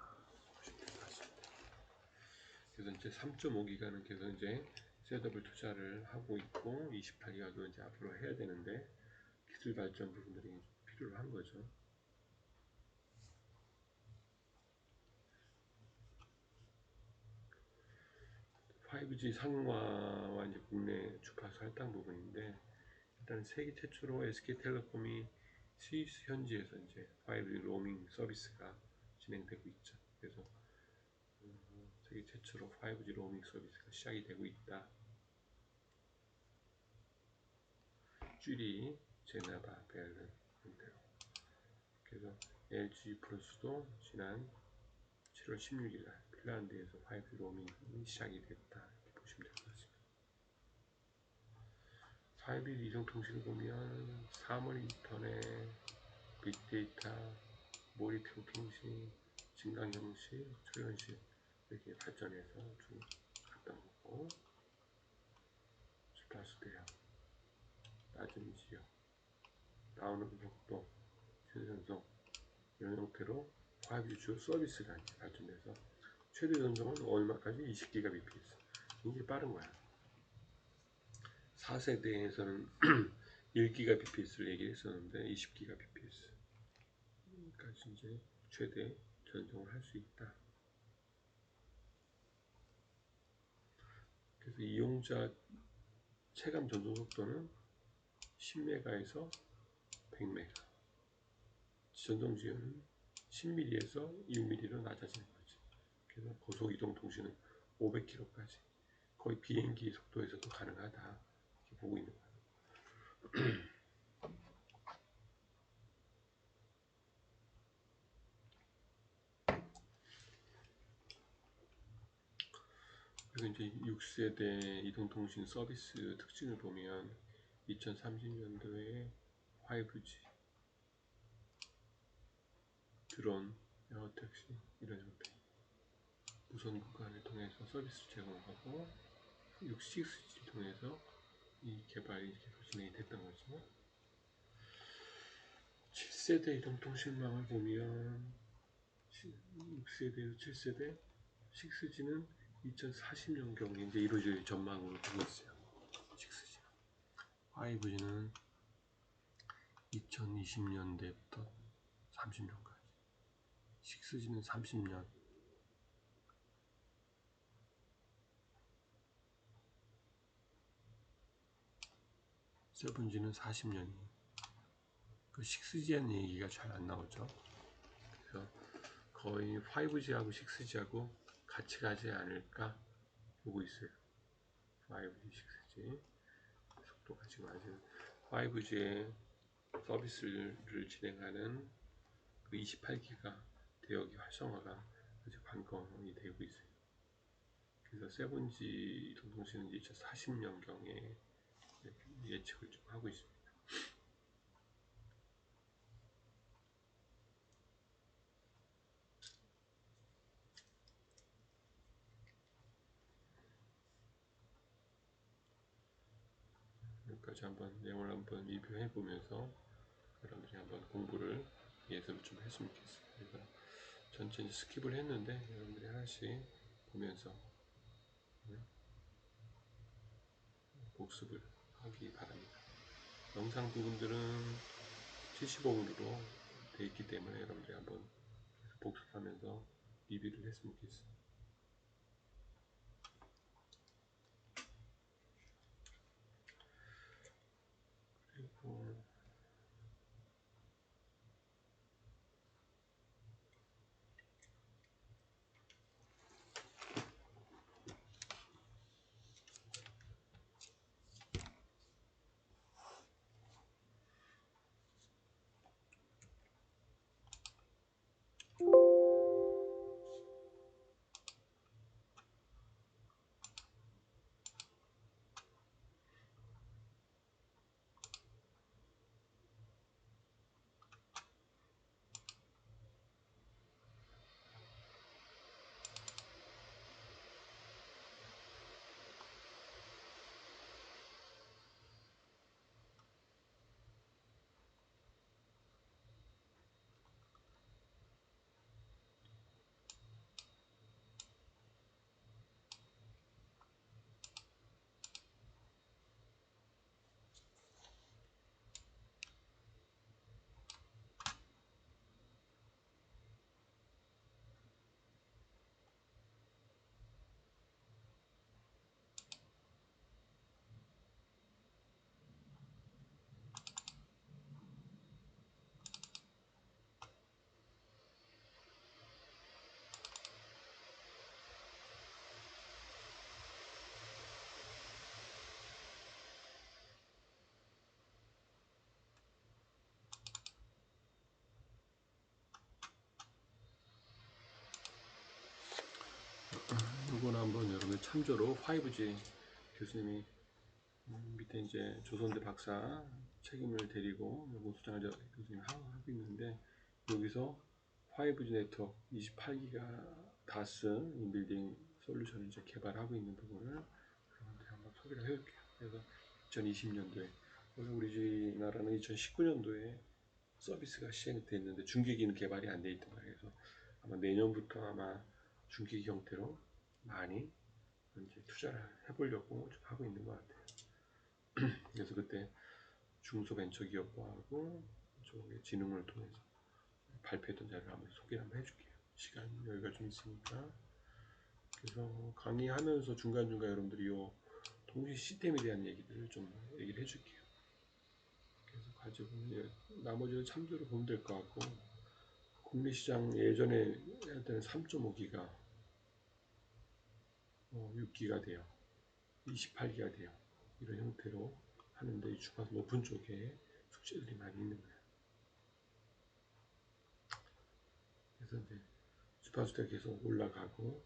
그래서 이제 3.5기가는 계속 이제 셋업을 투자를 하고 있고, 28기가도 이제 앞으로 해야 되는데 기술 발전 부분들이 필요한 거죠. (5G) 상용화와 이제 국내 주파수 할당 부분인데, 일단 세계 최초로 SK텔레콤이 스위스 현지에서 이제 5G 로밍 서비스가 진행되고 있죠. 그래서 세계 최초로 5G 로밍 서비스가 시작이 되고 있다. 쥐리, 제네바, 베를린 형태로. 그래서 LG 플러스도 지난 7월 16일날 핀란드에서 5G 로밍이 시작이 됐다. 이렇게 보시면 될 것 같습니다. 5G 이동통신을 보면 사물 인터넷, 빅데이터, 모니터링 통신, 증강 형식, 초연식 이렇게 발전해서 쭉 갔다 오고, 주파수 대역, 낮은 지역, 다운로드 속도, 최대 전송 이런 형태로 5G 주요 서비스가 발전돼서 최대 전송은 얼마까지? 20GBps. 굉장히 빠른 거야. 4세대에서는 1GBps를 얘기했었는데 20GBps 까지 이제 최대 전송을 할 수 있다. 그래서 이용자 체감 전송 속도는 10메가에서 100메가, 전송 지연은 10mm에서 1mm로 낮아지는 거지. 그래서 고속 이동 통신은 500km까지 거의 비행기 속도에서도 가능하다 이렇게 보고 있는 거예요. 그리고 이제 6세대 이동통신 서비스 특징을 보면 2030년도에 5G, 드론, 에어택시 이런 형태 무선 구간을 통해서 서비스 제공하고 6G 통해서 이 개발이 계속 진행이 됐던 거죠. 7세대 이동통신망을 보면 6세대에서 7세대 6G는 2040년경에 이제 이루어질 전망으로 보고 있어요. 6G는. 5G는 2020년대부터 30년까지. 6G는 30년. 7G는 40년이. 그 6G라는 얘기가 잘 안 나오죠. 그래서 거의 5G하고 6G하고 같이 가지 않을까 보고 있어요. 5G, 6G 속도가 지금 아직 5G의 서비스를 진행하는 그 28기가 대역이 활성화가 아직 관건이 되고 있어요. 그래서 7G 이동통신은 2040년경에 예측을 좀 하고 있습니다. 여기까지 한번 내용을 한번 리뷰해 보면서 여러분들이 한번 공부를 예습을 좀 했으면 좋겠어요. 그래서 전체 스킵을 했는데 여러분들이 하나씩 보면서 복습을 하기 바랍니다. 영상 부분들은 75분으로 되어 있기 때문에 여러분들이 한번 복습하면서 리뷰를 했으면 좋겠어요. 그리고 이건 한번 여러분 참조로 5G 교수님이 밑에 이제 조선대 박사 책임을 데리고 연구소장을 교수님 하고 있는데 여기서 5G 네트워크 28기가 다스 인빌딩 솔루션을 이제 개발하고 있는 부분을 여러분들 한번 소개를 해볼게요. 그래서 2020년도에 우리나라는 2019년도에 서비스가 시행됐는데 중계기는 개발이 안 돼 있단 말이에요. 그래서 아마 내년부터 아마 중계기 형태로 많이 이제 투자를 해보려고 좀 하고 있는 것 같아요. 그래서 그때 중소벤처기업부하고 쪽의 진흥을 통해서 발표했던 자료를 한번 소개를 한번 해줄게요. 시간 여유가 좀 있으니까. 그래서 강의하면서 중간중간 여러분들이 이 통신 시스템에 대한 얘기들을 좀 얘기를 해줄게요. 그래서 가지고 나머지는 참조로 보면 될 것 같고, 국내시장 예전에 할 때는 3.5기가 6기가 돼요. 28기가 돼요. 이런 형태로 하는데 이 주파수 높은 쪽에 숙제들이 많이 있는 거예요. 그래서 이제 주파수가 계속 올라가고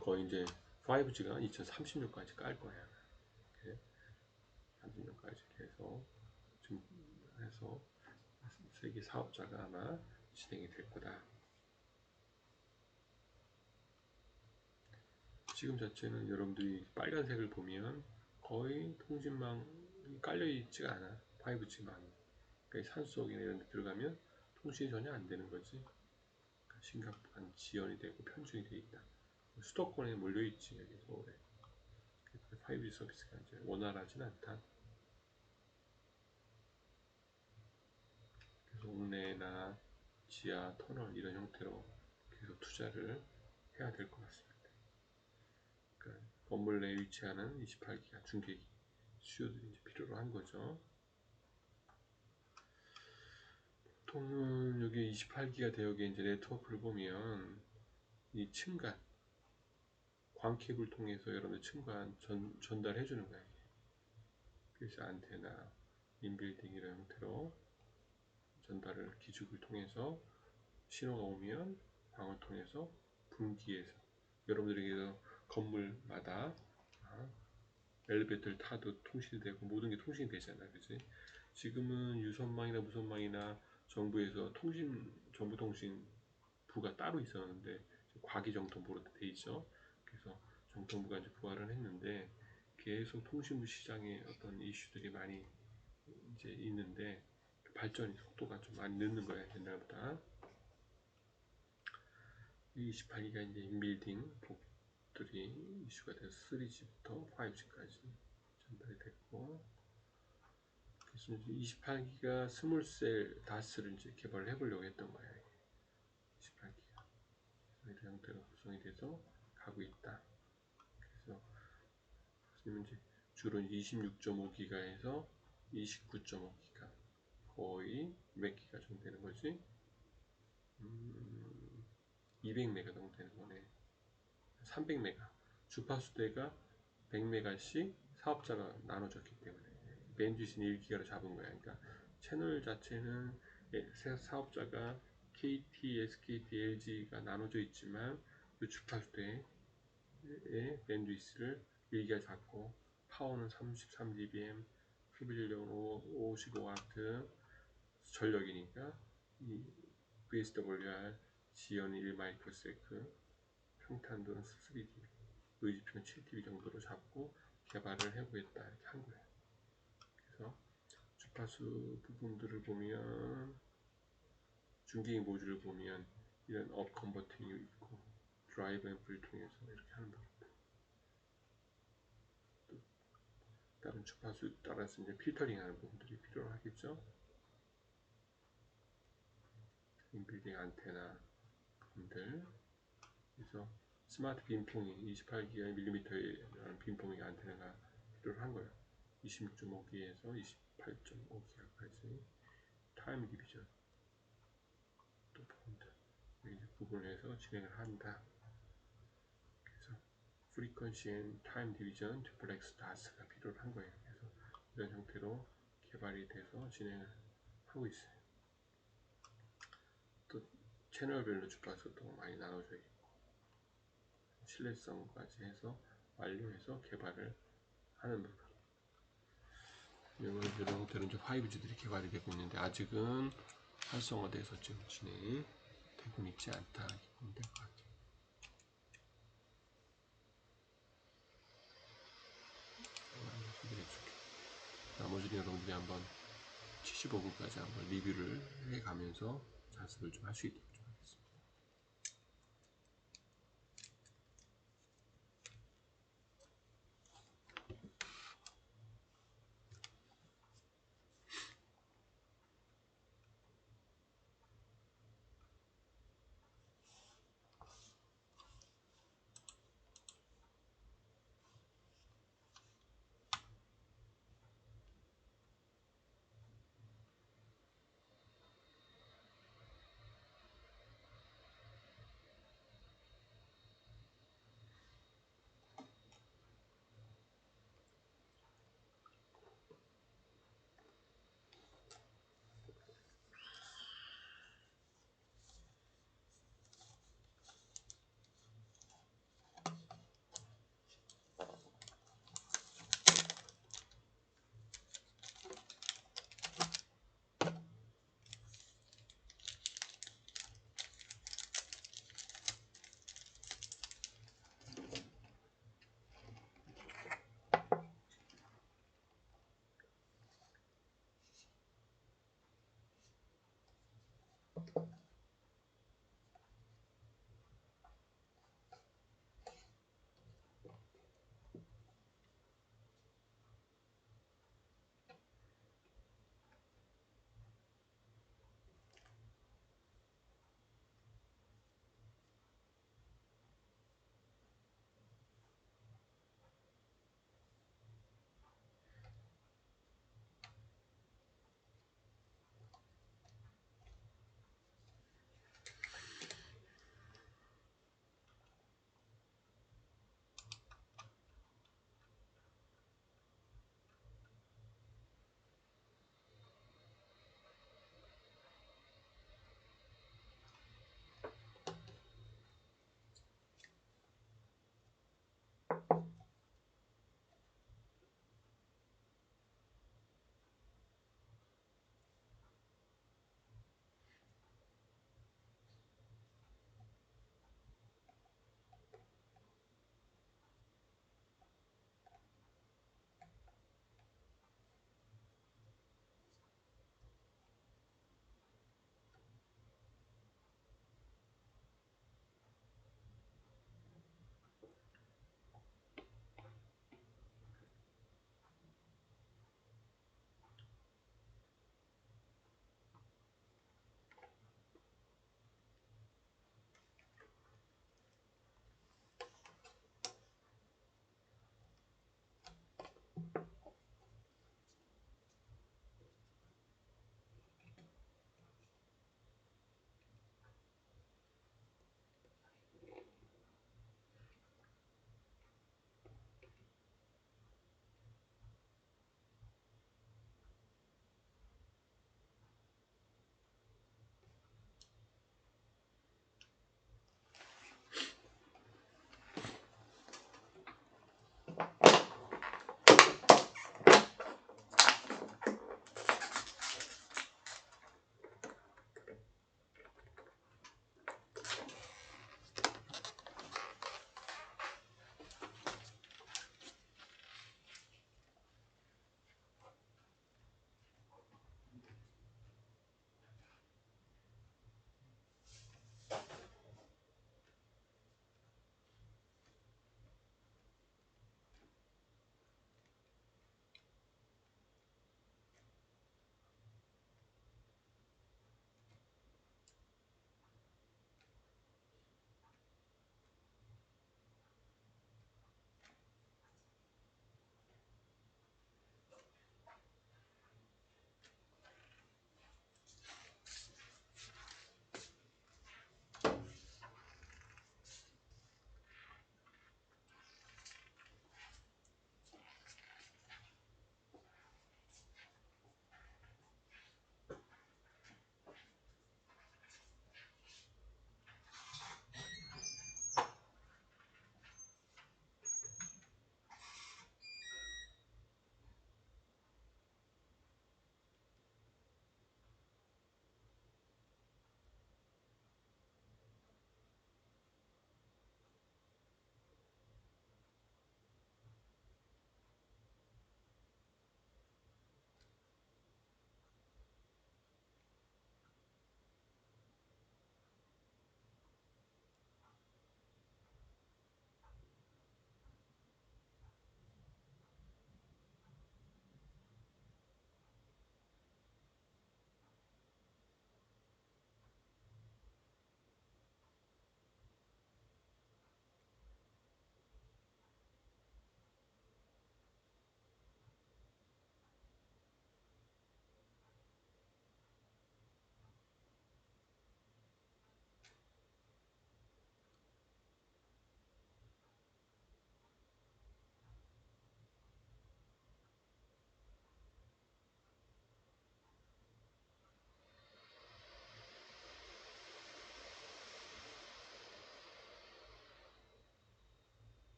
거의 이제 5G가 2030년까지 깔 거야. 30년까지 계속 지금 해서 세계 사업자가 아마 진행이 될 거다. 지금 자체는 여러분들이 빨간색을 보면 거의 통신망이 깔려 있지가 않아. 5G망이. 그러니까 산속이나 이런 데 들어가면 통신이 전혀 안 되는 거지. 그러니까 심각한 지연이 되고 편중이 되어 있다. 수도권에 몰려있지, 여기 서울에. 5G 서비스가 이제 원활하진 않다. 그래서 옥내나 지하 터널 이런 형태로 계속 투자를 해야 될 것 같습니다. 그러니까 건물 내에 위치하는 28기가 중계기 수요들이 이제 필요로 한 거죠. 보통은 여기 28기가 대역에 이제 네트워크를 보면 이 층간 광케이블 통해서 여러분들 층간 전달해 주는 거예요. 그래서 안테나, 인빌딩 이런 형태로 전달을 기축을 통해서 신호가 오면 방을 통해서 분기해서 여러분들에게서 건물마다 엘리베이터를 타도 통신되고 모든 게 통신이 되잖아, 그치? 지금은 유선망이나 무선망이나 정부에서 정보통신부가 따로 있었는데 과기정통부로 돼 있죠. 그래서 정통부가 이제 부활을 했는데 계속 통신부 시장에 어떤 이슈들이 많이 이제 있는데 발전 속도가 좀 많이 늦는 거야, 옛날보다. 28기가 이제 인빌딩 복들이 이슈가 돼서 3G부터 5G까지 전달이 됐고, 그래서 이제 28기가 스몰셀 다스를 이제 개발을 해보려고 했던 거예요. 28기가 이런 형태로 구성이 돼서 가고 있다. 그래서 이제 주로 26.5기가에서 29.5기가 거의 몇 기가 정도 되는 거지? 200메가 정도 되는 거네. 300메가. 주파수대가 100메가씩 사업자가 나눠졌기 때문에 밴드위스는 1기가로 잡은 거야. 그러니까 채널 자체는 사업자가 KT, SKT, LG가 나눠져 있지만 그 주파수대의 밴드위스를 1기가 잡고 파워는 33dBm, 소비전력은 55W, 전력이니까 이 VSWR 지연 1마이크로세크, 평탄도는 3dB, 의지표는 7dB 정도로 잡고 개발을 해보겠다 이렇게 한 거예요. 그래서 주파수 부분들을 보면 중계기 모듈을 보면 이런 업 컨버팅이 있고 드라이브 앰프를 통해서 이렇게 하는 방법. 또 다른 주파수 따라서 이제 필터링하는 부분들이 필요하겠죠. 인빌딩 안테나 부분들. 그래서 스마트 빔통이 28기가 밀리미터의 빔통의 안테나가 필요한 거예요. 26.5기에서 28.5기가까지 타임 디비전 또 부분들 이제 구분해서 진행을 한다. 그래서 프리퀀시 앤 타임 디비전 듀플렉스 다스가 필요한 거예요. 그래서 이런 형태로 개발이 돼서 진행을 하고 있어요. 또 채널별로 주파수도 많이 나눠져 있고 신뢰성까지 해서 완료해서 개발을 하는 부분. 이런 형태로 이제 5G들이 개발이 되고 있는데 아직은 활성화돼서 좀 진행이 되고 있지 않다. 이렇게 보면 될 것 같아요. 나머지는 여러분들이 한번 75분까지 한번 리뷰를 해가면서 자습을 좀 할 수 있도록 좀 하겠습니다.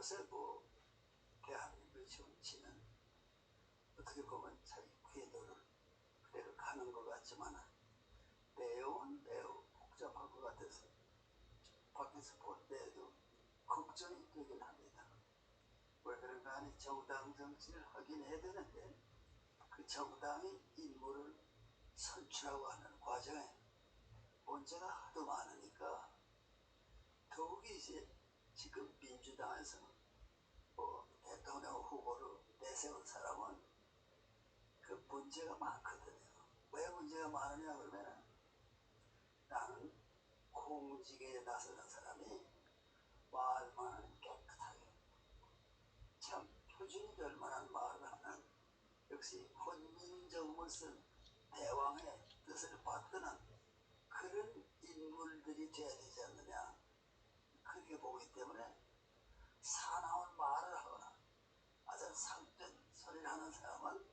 요새 뭐 대한민국 정치는 어떻게 보면 자기 궤도를 그대로 가는 것 같지만 내용은 매우 복잡할 것 같아서 밖에서 볼 때에도 걱정이 되긴 합니다. 왜 그런가 하니 정당 정치를 하긴 해야 되는데 그 정당이 인물을 선출하고 하는 과정에 문제가 하도 많으니까 더욱이 이제 지금 민주당에서는 뭐 대통령 후보로 내세운 사람은 그 문제가 많거든요. 왜 문제가 많으냐 그러면 나는 공직에 나서는 사람이 말만 깨끗하게 참 표준이 될 만한 말을 하는 역시 혼민정음을 쓴 대왕의 뜻을 받드는 그런 인물들이 돼야 되지 않느냐 그렇게 보기 때문에 사나운 말을 하거나 아주 상된 소리를 하는 사람은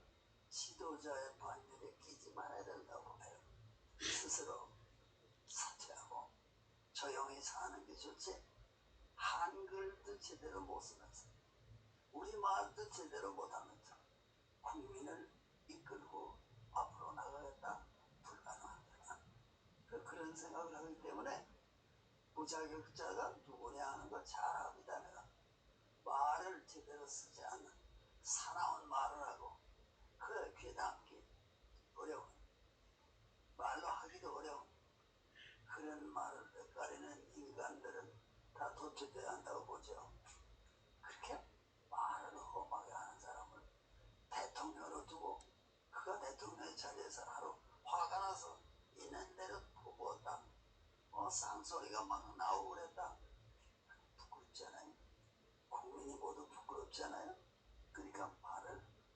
지도자의 반열에 끼지 말아야 된다고 해요. 스스로 사퇴하고 조용히 사는 게 좋지 한글도 제대로 못 쓰면서 우리말도 제대로 못하면서 국민을 이끌고 앞으로 나가겠다 불가능하다. 그런 생각을 하기 때문에 무자격자가 누구냐 하는 걸 잘 압니다. 내가 말을 제대로 쓰지 않는 사나운 말을 하고 그 귀에 담기 어려운 말로 하기도 어려운 그런 말을 엇가리는 인간들은 다 도태돼야 한다고 보죠. 그렇게 말을 험하게 하는 사람을 대통령으로 두고 그가 대통령의 자리에서 하루 화가 나서 있는 대로 부었다. 쌍소리가 막 나오고 그랬다. 부끄럽잖아요. 국민이 모두 부끄럽잖아요. 그러니까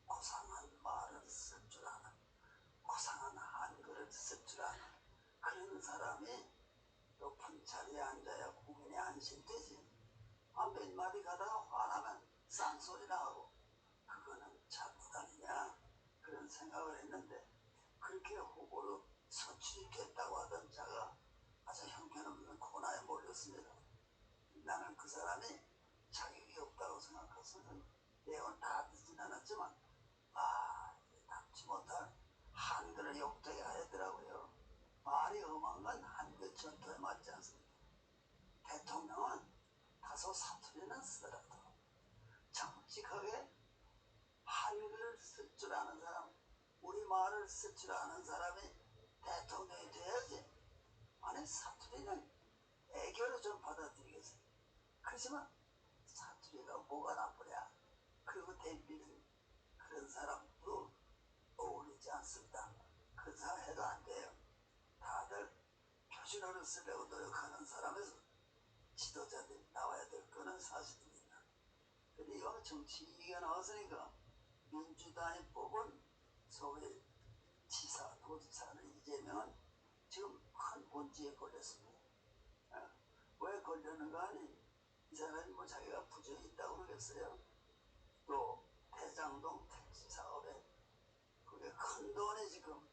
고상한 말을 쓸 줄 아는 고상한 한글을 쓸 줄 아는 그런 사람이 높은 자리에 앉아야 국민이 안심되지. 몇 마디 가다가 화나면 쌍소리 나고 그거는 잘못 아니냐 그런 생각을 했는데 그렇게 후보로 선출이 됐다고 하던 자가 아주 형편없는 고난에 몰렸습니다. 나는 그 사람이 자격이 없다고 생각해서는 내용은 다 듣진 않았지만 답지 못할 한글을 욕되게 하더라고요. 말이 험한 건 한글 전통에 맞지 않습니다. 대통령은 다소 사투리는 쓰더라도 정직하게 한글을 쓸 줄 아는 사람, 우리말을 쓸 줄 아는 사람이 대통령이 돼야지. 아니 사투리는 애교로 좀 받아들이겠어요. 그렇지만 사투리가 뭐가 나쁘냐. 그리고 댐비는 그런 사람도 어울리지 않습니다. 그런 사람 해도 안 돼요. 다들 표준어를 쓰려고 노력하는 사람에서 지도자들이 나와야 될 거는 사실입니다. 근데 이왕 정치 얘기가 나왔으니까 민주당이 뽑은 소위 지사, 도지사는 이재명은 지금 큰 문제에 걸렸습니다. 왜 걸렸는가 하니 이 사람이 뭐 자기가 부정이 있다고 그러겠어요. 또 대장동 택지 사업에 그게 큰 돈이 지금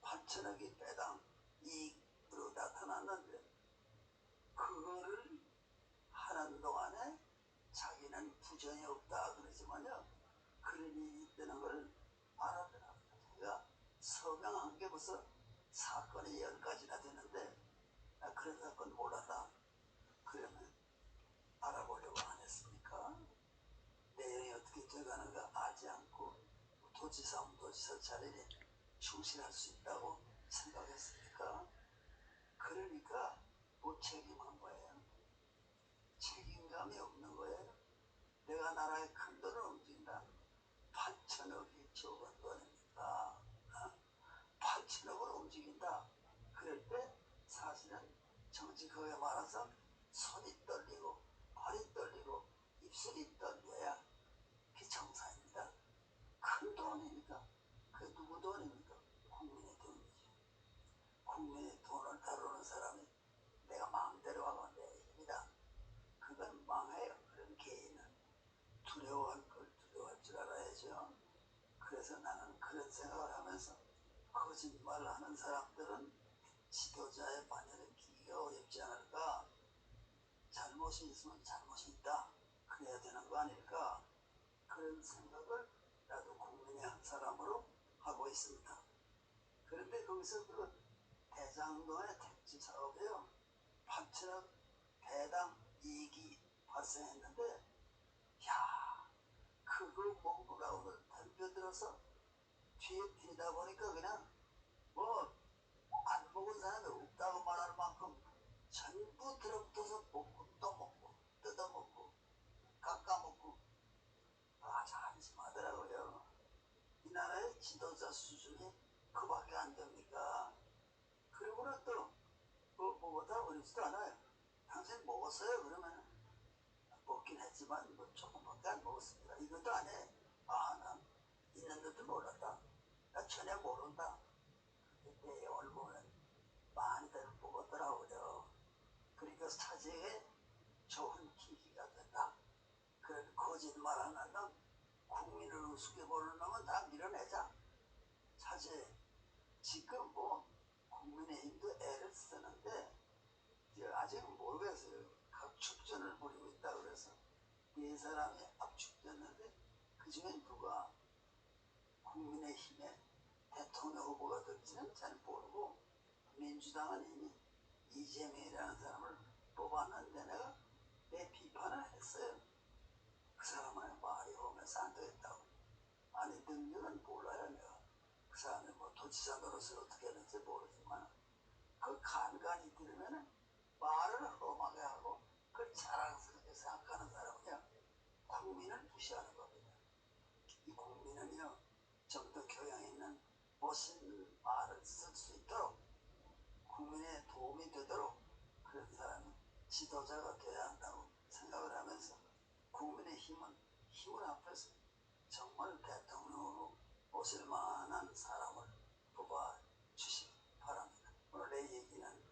8천억이 배당 이익으로 나타났는데 그거를 하는 동안에 자기는 부정이 없다 그러지만요 그런 일이 있다는 걸 알아더라고요. 자기가 서명한 게 벌써 사건이 10가지나 되는데 나 그런 사건 몰랐다. 그러면 알아보려고 안 했습니까? 내용이 어떻게 돼가는가 알지 않고 도지사면 도지사 자리에 충실할 수 있다고 생각했습니까? 그러니까 무책임한 거예요. 책임감이 없는 거예요. 내가 나라의 큰 돈을 움직인다. 8천억이 적은 돈입니까? 8천억을 움직인다. 그럴 때 사실은 정직하게 말해서 손이 떨리고 발이 떨리고 입술이 떨려야 그게 정상입니다. 큰 돈이니까 그게 누구 돈입니까? 국민의 돈이죠. 국민의 돈을 다루는 사람이 내가 마음대로 하면 내 일이다. 그건 망해요. 그런 개인은 두려워할 걸 두려워할 줄 알아야죠. 그래서 나는 그런 생각을 하면서 거짓말을 하는 사람들은 지도자의 반열에 끼기가 어렵지 않을까. 잘못이 있으면 잘못이 있다. 그래야 되는 거 아닐까, 그런 생각을 나도 국민의 한 사람으로 하고 있습니다. 그런데 거기서 그 대장동의 택지 사업이요, 8천억 배당 이익이 발생했는데, 야, 그거 먹으라고 덤벼들어서 뒤에 뛰다 보니까 그냥 뭐 안 먹은 사람이 없다고 말할 만큼 전부 들어붙어서 먹고 또 먹고 뜯어먹고 깎아먹고 아주 한심하더라고요. 이 나라의 지도자 수준이 그밖에 안 됩니까? 그리고는 또 뭐보다 어렵지도 않아요. 당신 먹었어요? 그러면 먹긴 했지만 뭐 조금밖에 안 먹었습니다. 이것도 안 해. 아, 난 있는데도 몰랐다. 나 전혀 모른다. 내용을 보면 많이들 먹었더라고요. 그러니까 사제에 좋은 계기가 된다. 그런 거짓말하는 놈, 국민을 우습게 보는 놈은 다 밀어내자. 사제 지금 뭐 국민의힘도 애를 쓰는데 아직은 모르겠어요. 압축전을 벌이고 있다 그래서 네 사람이 압축됐는데 그중에 누가 국민의힘의 대통령 후보가 될지는 잘 모르고, 민주당은 이미 이재명이라는 사람을 뽑았는데 내가 내 비판을 했어요. 그 사람은 말이 오면서 안 되겠다고. 아니 능력은 몰라요. 내가 그 사람이 뭐 도지사 노릇을 어떻게 했는지 모르지만 그 간간히 들으면 말을 험하게 하고 그걸 자랑스럽게 생각하는 사람은요, 국민을 무시하는 겁니다. 이 국민은요, 좀 더 교양 있는 멋있는 말을 쓸 수 있도록, 국민에 도움이 되도록 그런 사람이 지도자가 돼야 한다고 생각을 하면서, 국민의 힘을 앞에서 정말 대통령으로 오실 만한 사람을 뽑아 주시기 바랍니다. 오늘 내 얘기는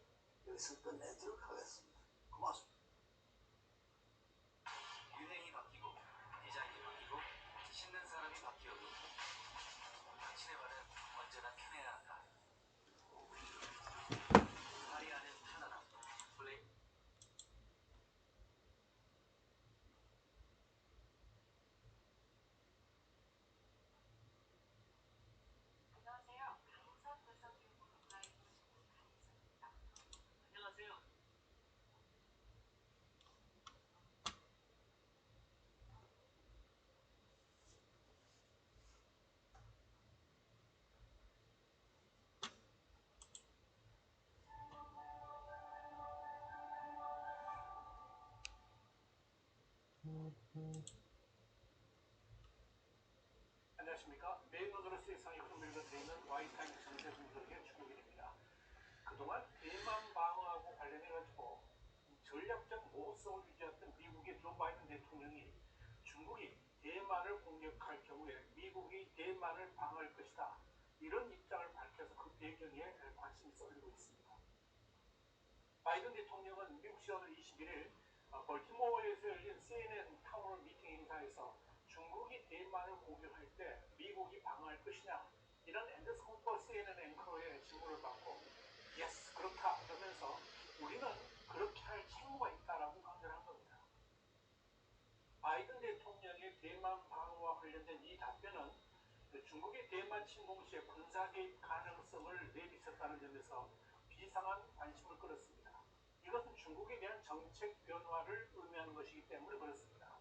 여기서 끝내도록 하겠습니다. 고맙습니다. 유행이 바뀌고 디자인이 바뀌고 신는 사람이 바뀌어도 당신의 발은 언제나 편해야 한다. 발이 아는 편안함. 블레이. 안녕하세요. 강선 분석기업 온라인 친구 강선입니다. 안녕하세요. 안녕하십니까. 매일 눈으로 세상의 흐름을 읽어드리는 와이타임 정세 분석의 주국일입니다. 그동안 대만 방어하고 관련해가지고 전략적 모호성을 유지했던 미국의 조 바이든 대통령이 중국이 대만을 공격할 경우에 미국이 대만을 방어할 것이다, 이런 입장을 밝혀서 그 배경에 관심이 쏠리고 있습니다. 바이든 대통령은 미국 시간으로 21일 벌티모어에서 열린 CNN 타운홀 미팅 행사에서 중국이 대만을 공격할 때 미국이 방어할 것이냐, 이런 앤더스 쿠퍼 CNN 앵커의 질문을 받고 예스, 그렇다 그러면서 우리는 그렇게 할 책무가 있다라고 강조한 겁니다. 바이든 대통령의 대만 방어와 관련된 이 답변은 중국의 대만 침공 시에 군사 개입 가능성을 내비쳤다는 점에서 비상한 관심을 끌었습니다. 이것은 중국에 대한 정책 변화를 의미하는 것이기 때문에 그렇습니다.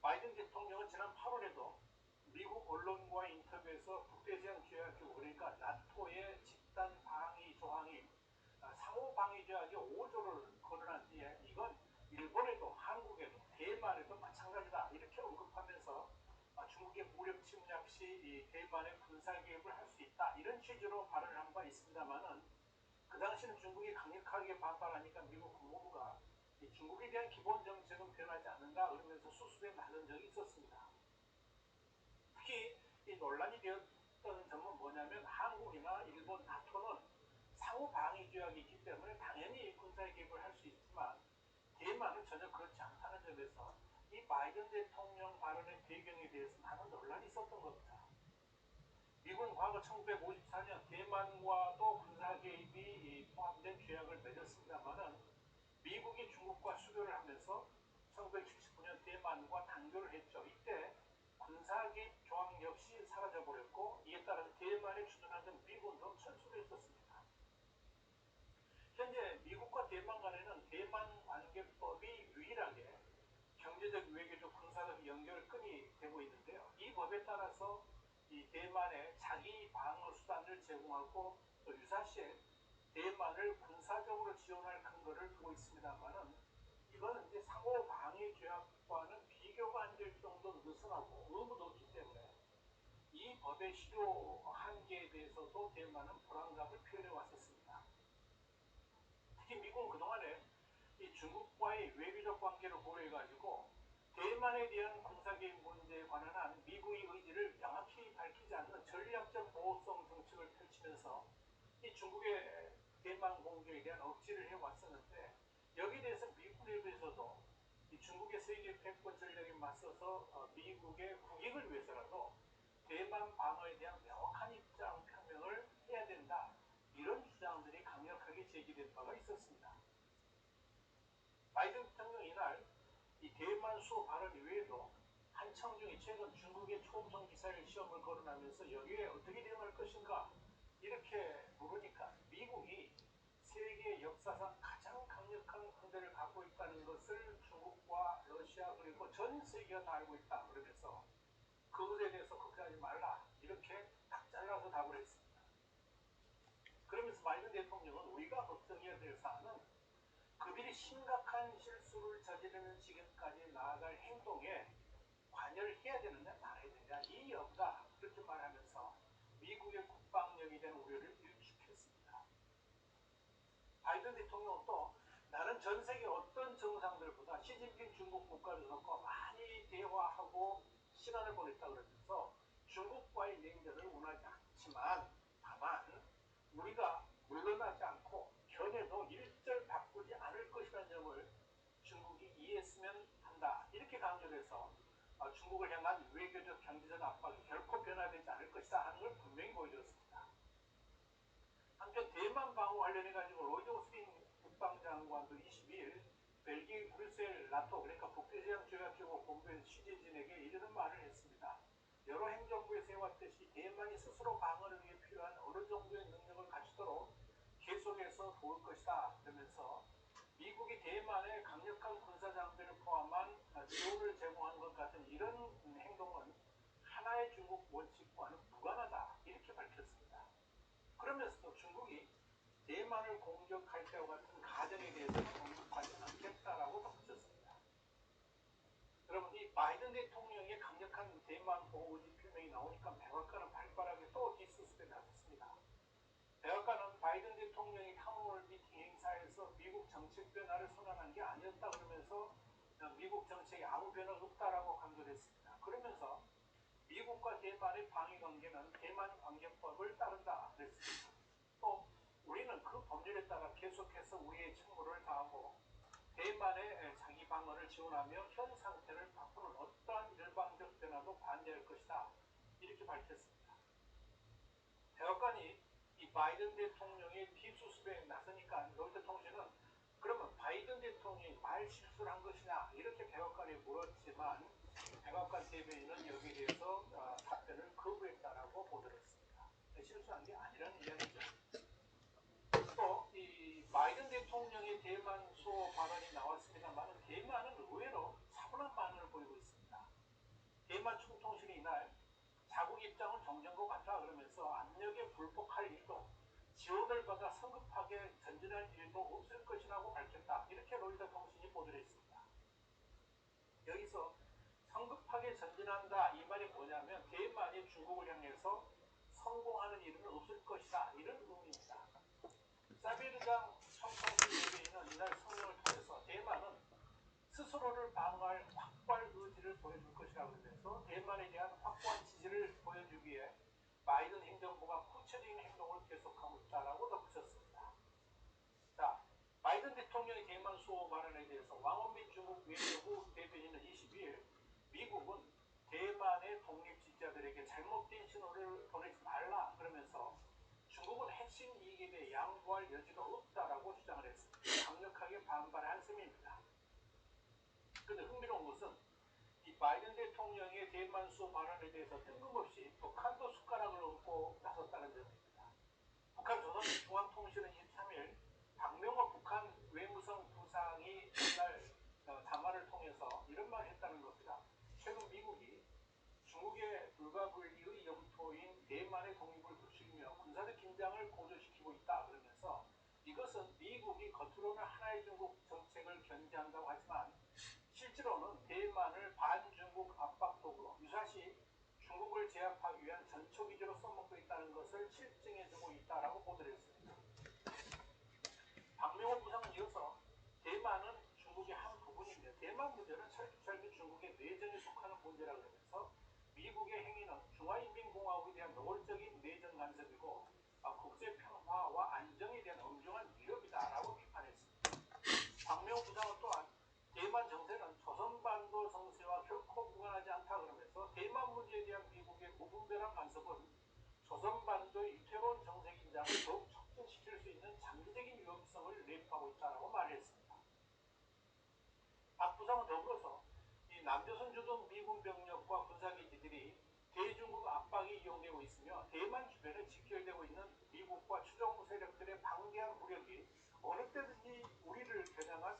바이든 대통령은 지난 8월에도 미국 언론과의 인터뷰에서 북대서양 조약기구, 그러니까 나토의 집단 방위 조항인 상호 방위 조약의 5조를 거론한 뒤에 이건 일본에도 한국에도 대만에도 마찬가지다, 이렇게 언급하면서 중국의 무력 침략 시 대만의 군사 개입을 할 수 있다, 이런 취지로 발언을 한 바 있습니다만은, 그 당시는 중국이 강력하게 반발하니까 미국 국무부가 중국에 대한 기본 정책은 변하지 않는다 그러면서 수습에 나선 적이 있었습니다. 특히 이 논란이 되었던 점은 뭐냐면, 한국이나 일본, 나토는 상호 방위 조약이 있기 때문에 당연히 군사 개입을 할 수 있지만 대만은 전혀 그렇지 않다는 점에서 이 바이든 대통령 발언의 배경에 대해서 많은 논란이 있었던 겁니다. 미국은 과거 1954년 대만과도 군사 개입이 포함된 조약을 맺었습니다만은 미국이 중국과 수교를 하면서 1979년 대만 대만과 단교를 했죠. 이때 군사 개입 조항 역시 사라져버렸고 이에 따라서 대만에 주둔하던 미군도 철수했었습니다. 현재 미국과 대만 간에는 대만 관계법이 유일하게 경제적, 외교적, 군사적 연결끈이 되고 있는데요. 이 법에 따라서 이 대만에 자기 방어 수단을 제공하고 또 유사시에 대만을 군사적으로 지원할 근거를 두고 있습니다만은 이거는 이제 상호 방위 조약과는 비교가 안 될 정도로 느슨하고 의무도 없기 때문에 이 법의 실효 한계에 대해서도 대만은 불안감을 표현해 왔었습니다. 특히 미국은 그동안에 이 중국과의 외교적 관계를 고려해가지고 대만에 대한 군사 개입 문제에 관한 한 미국의 의지를 명확히 밝히지 않는 전략적 보호성 정책을 펼치면서 이 중국의 대만 공격에 대한 억지를 해왔었는데 여기에 대해서 미국 내부에서도 이 중국의 세계 패권 전략에 맞서서 미국의 국익을 위해서라도 대만 방어에 대한 명확한 입장 표명을 해야 된다. 이런 주장들이 강력하게 제기된 바가 있었습니다. 바이든 대통령이 이날 이 대만 수호 발언 이외에도 한청중이 최근 중국의 초음속 미사일 시험을 거론하면서 여기에 어떻게 대응할 것인가 이렇게 물으니까 미국이 세계 역사상 가장 강력한 군대를 갖고 있다는 것을 중국과 러시아 그리고 전 세계가 다 알고 있다 그러면서 그것에 대해서 걱정하지 말라 이렇게 딱 잘라서 답을 했습니다. 그러면서 바이든 대통령은 우리가 걱정해야 될 사안은 그들이 심각한 실수를 저지르는 지경까지 나아갈 행동에 관여를 해야 되느냐 말아야 되느냐 이 여부다 그렇게 말하면서 미국의 국방력에 대한 우려를 일축했습니다. 바이든 대통령은 또 나는 전 세계 어떤 정상들보다 시진핑 중국 국가주석과 많이 대화하고 시간을 보냈다 그러면서 중국과의 냉전을 원하지 않지만 다만 우리가 물러나지 않고 견해도 일절 바꾸지 않을 것이라는 점을 중국이 이해했으면 한다 이렇게 강조해서 중국을 향한 외교적 경제적 압박이 결코 변화되지 않을 것이다 하는 걸 분명히 보여줬습니다. 한편 대만 방어 관련해 가지고 로이드 오스틴 국방장관도 22일 벨기에 브뤼셀 나토 그러니까 북대서양 조약기구 본부의 취재진에게 이런 말을 했습니다. 여러 행정부에 세웠듯이 대만이 스스로 방어를 위해 필요한 어느 정도의 능력을 갖추도록 계속해서 도울 것이다. 그러면서 미국이 대만에 강력한 군사 장비를 포함한 지원을 제공하는 것 같은 이런 행동은 하나의 중국 원칙과는 무관하다. 이렇게 밝혔습니다. 그러면서도 중국이 대만을 공격할 때와 같은 가정에 대해서는 공격하지 않겠다라고 덧붙였습니다. 여러분 이 바이든 대통령의 강력한 대만 보호 의지 표명이 나오니까 백악관은 발빠르게 또 뒷수습에 나섰습니다. 백악관은 바이든 대통령이 타운홀 미팅 행사에서 미국 정책 변화를 선언한 게 아니었다 그러면서 미국 정책에 아무 변화가 없다라고 강조했습니다. 그러면서 미국과 대만의 방위 관계는 대만 관계법을 따른다 그랬습니다. 또 우리는 그 법률에 따라 계속해서 우리의 책무를 다하고 대만의 자기 방어를 지원하며 현 상태를 바꾸는 어떠한 일방적 변화도 반대할 것이다 이렇게 밝혔습니다. 백악관이 이 바이든 대통령의 뒷수습에 나서니까 로이터 통신은 그러면 바이든 대통령이 말 실수를 한 것이냐 이렇게 백악관에 물었지만 백악관 대변인은 여기에 대해서 답변을 거부했다라고 보도를 했습니다. 실수한 게 아니라는 이야기죠. 또 이 바이든 대통령의 대만 수호 발언이 나왔습니다만 대만은 의외로 차분한 반응을 보이고 있습니다. 대만 총통신이 이날 자국 입장은 정정한 것 같다 그러면서 압력에 불복할 일도 지원을 받아 성급하게 전진할 일도 없을 것이라고 밝혔다. 이렇게 로이터 통신이 보도를 했습니다. 여기서 성급하게 전진한다 이 말이 뭐냐면 대만이 중국을 향해서 성공하는 일은 없을 것이다 이런 의미입니다. 사비르장 총통신 대변인은 이날 성명을 통해서 대만은 스스로를 방어할 확고한 의지를 보여줄 것이라고 하면서 대만에 대한 확고한 지지를 보여주기 위해 바이든 행정부가 구체적인 행동을 계속하고 있다라고 덧붙였습니다. 자, 바이든 대통령의 대만 수호 발언에 대해서 왕원민 중국 외교부 대변인은 22일 미국은 대만의 독립 지지자들에게 잘못된 신호를 보내지 말라 그러면서 중국은 핵심 이익에 대해 양보할 여지가 없다라고 주장을 했습니다. 강력하게 반발한 셈입니다. 그런데 흥미로운 것은 바이든 대통령의 대만 수호 발언에 대해서 뜬금없이 북한도 숟가락을 얹고 나섰다는 점입니다. 북한 조선중앙통신은 23일 박명호 북한 외무성 부상이 전날 담화를 통해서 이런 말을 했다는 겁니다. 최근 미국이 중국의 불가분리의 영토인 대만의 독립을 부추기며 군사적 긴장을 고조시키고 있다 그러면서 이것은 미국이 겉으로는 하나의 중국 정책을 견제한다고 하지만 실제로는 대만을 반중국 압박도구로 유사시 중국을 제압하기 위한 전초기지로 써먹고 있다는 것을 실증해주고 있다라고 보도를 했습니다. 박명호 부상은 이어서 대만은 중국의 한 부분이며 대만 문제는 철두철미 중국의 내정에 속하는 문제라 그러면서 미국의 행위는 중화인민공화국에 대한 노골적인 내정 간섭이고 국제 평화와 안정에 대한 엄중한 위협이다라고 비판했습니다. 박명호 부상은 또한 대만 정세는 조선반도 정세와 결코 무관하지 않다 그러면서 대만 문제에 대한 미국의 무분별한 간섭은 조선반도의 위태로운 정세 긴장을 더욱 촉진시킬 수 있는 장기적인 위험성을 내포하고 있다고 말했습니다. 박 부상은 더불어서 이 남조선 주둔 미군 병력과 군사기지들이 대중국 압박이 이용되고 있으며 대만 주변에 직결되고 있는 미국과 추종 세력들의 방대한 무력이 어느 때든지 우리를 겨냥한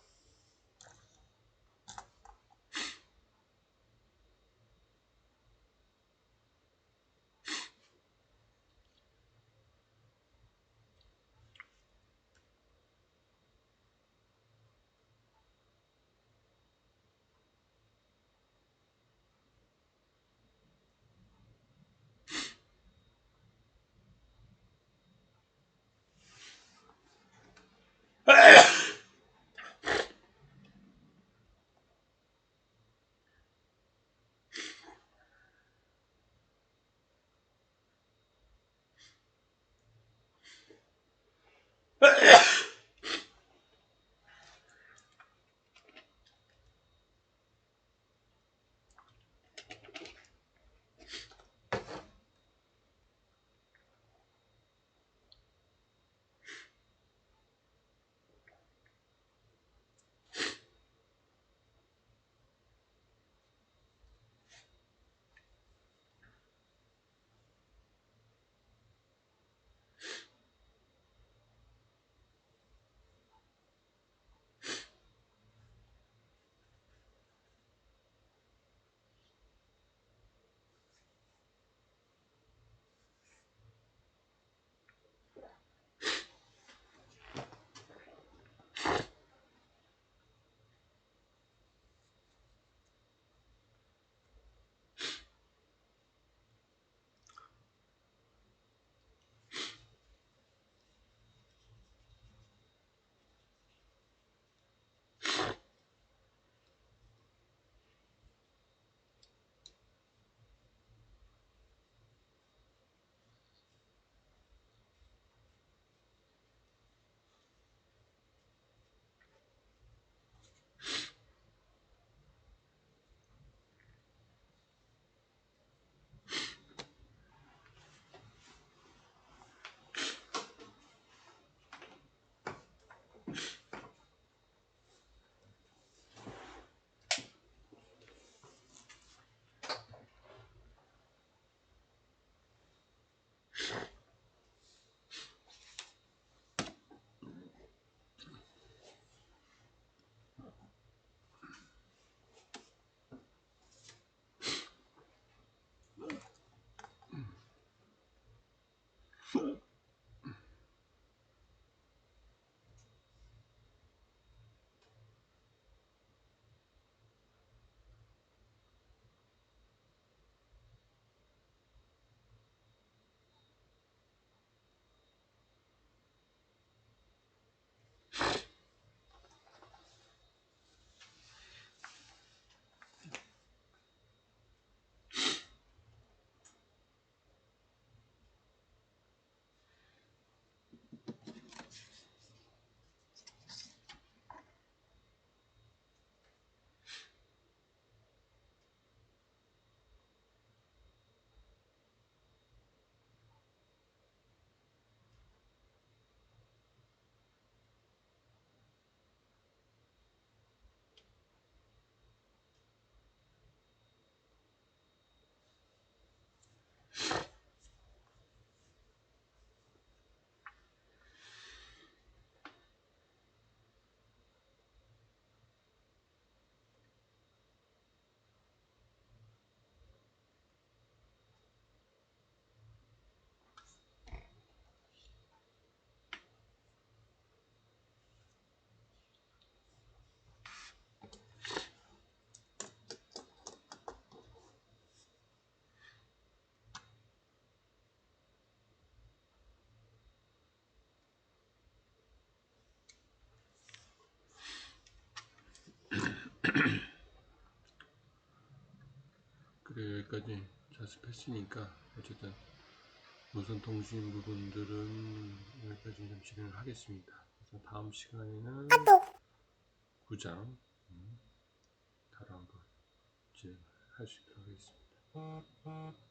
여기까지 자습했으니까 어쨌든 무선통신 부분들은 여기까지 좀 진행을 하겠습니다. 그래서 다음 시간에는 9장 다뤄 한번 진행할 수 있도록 하겠습니다.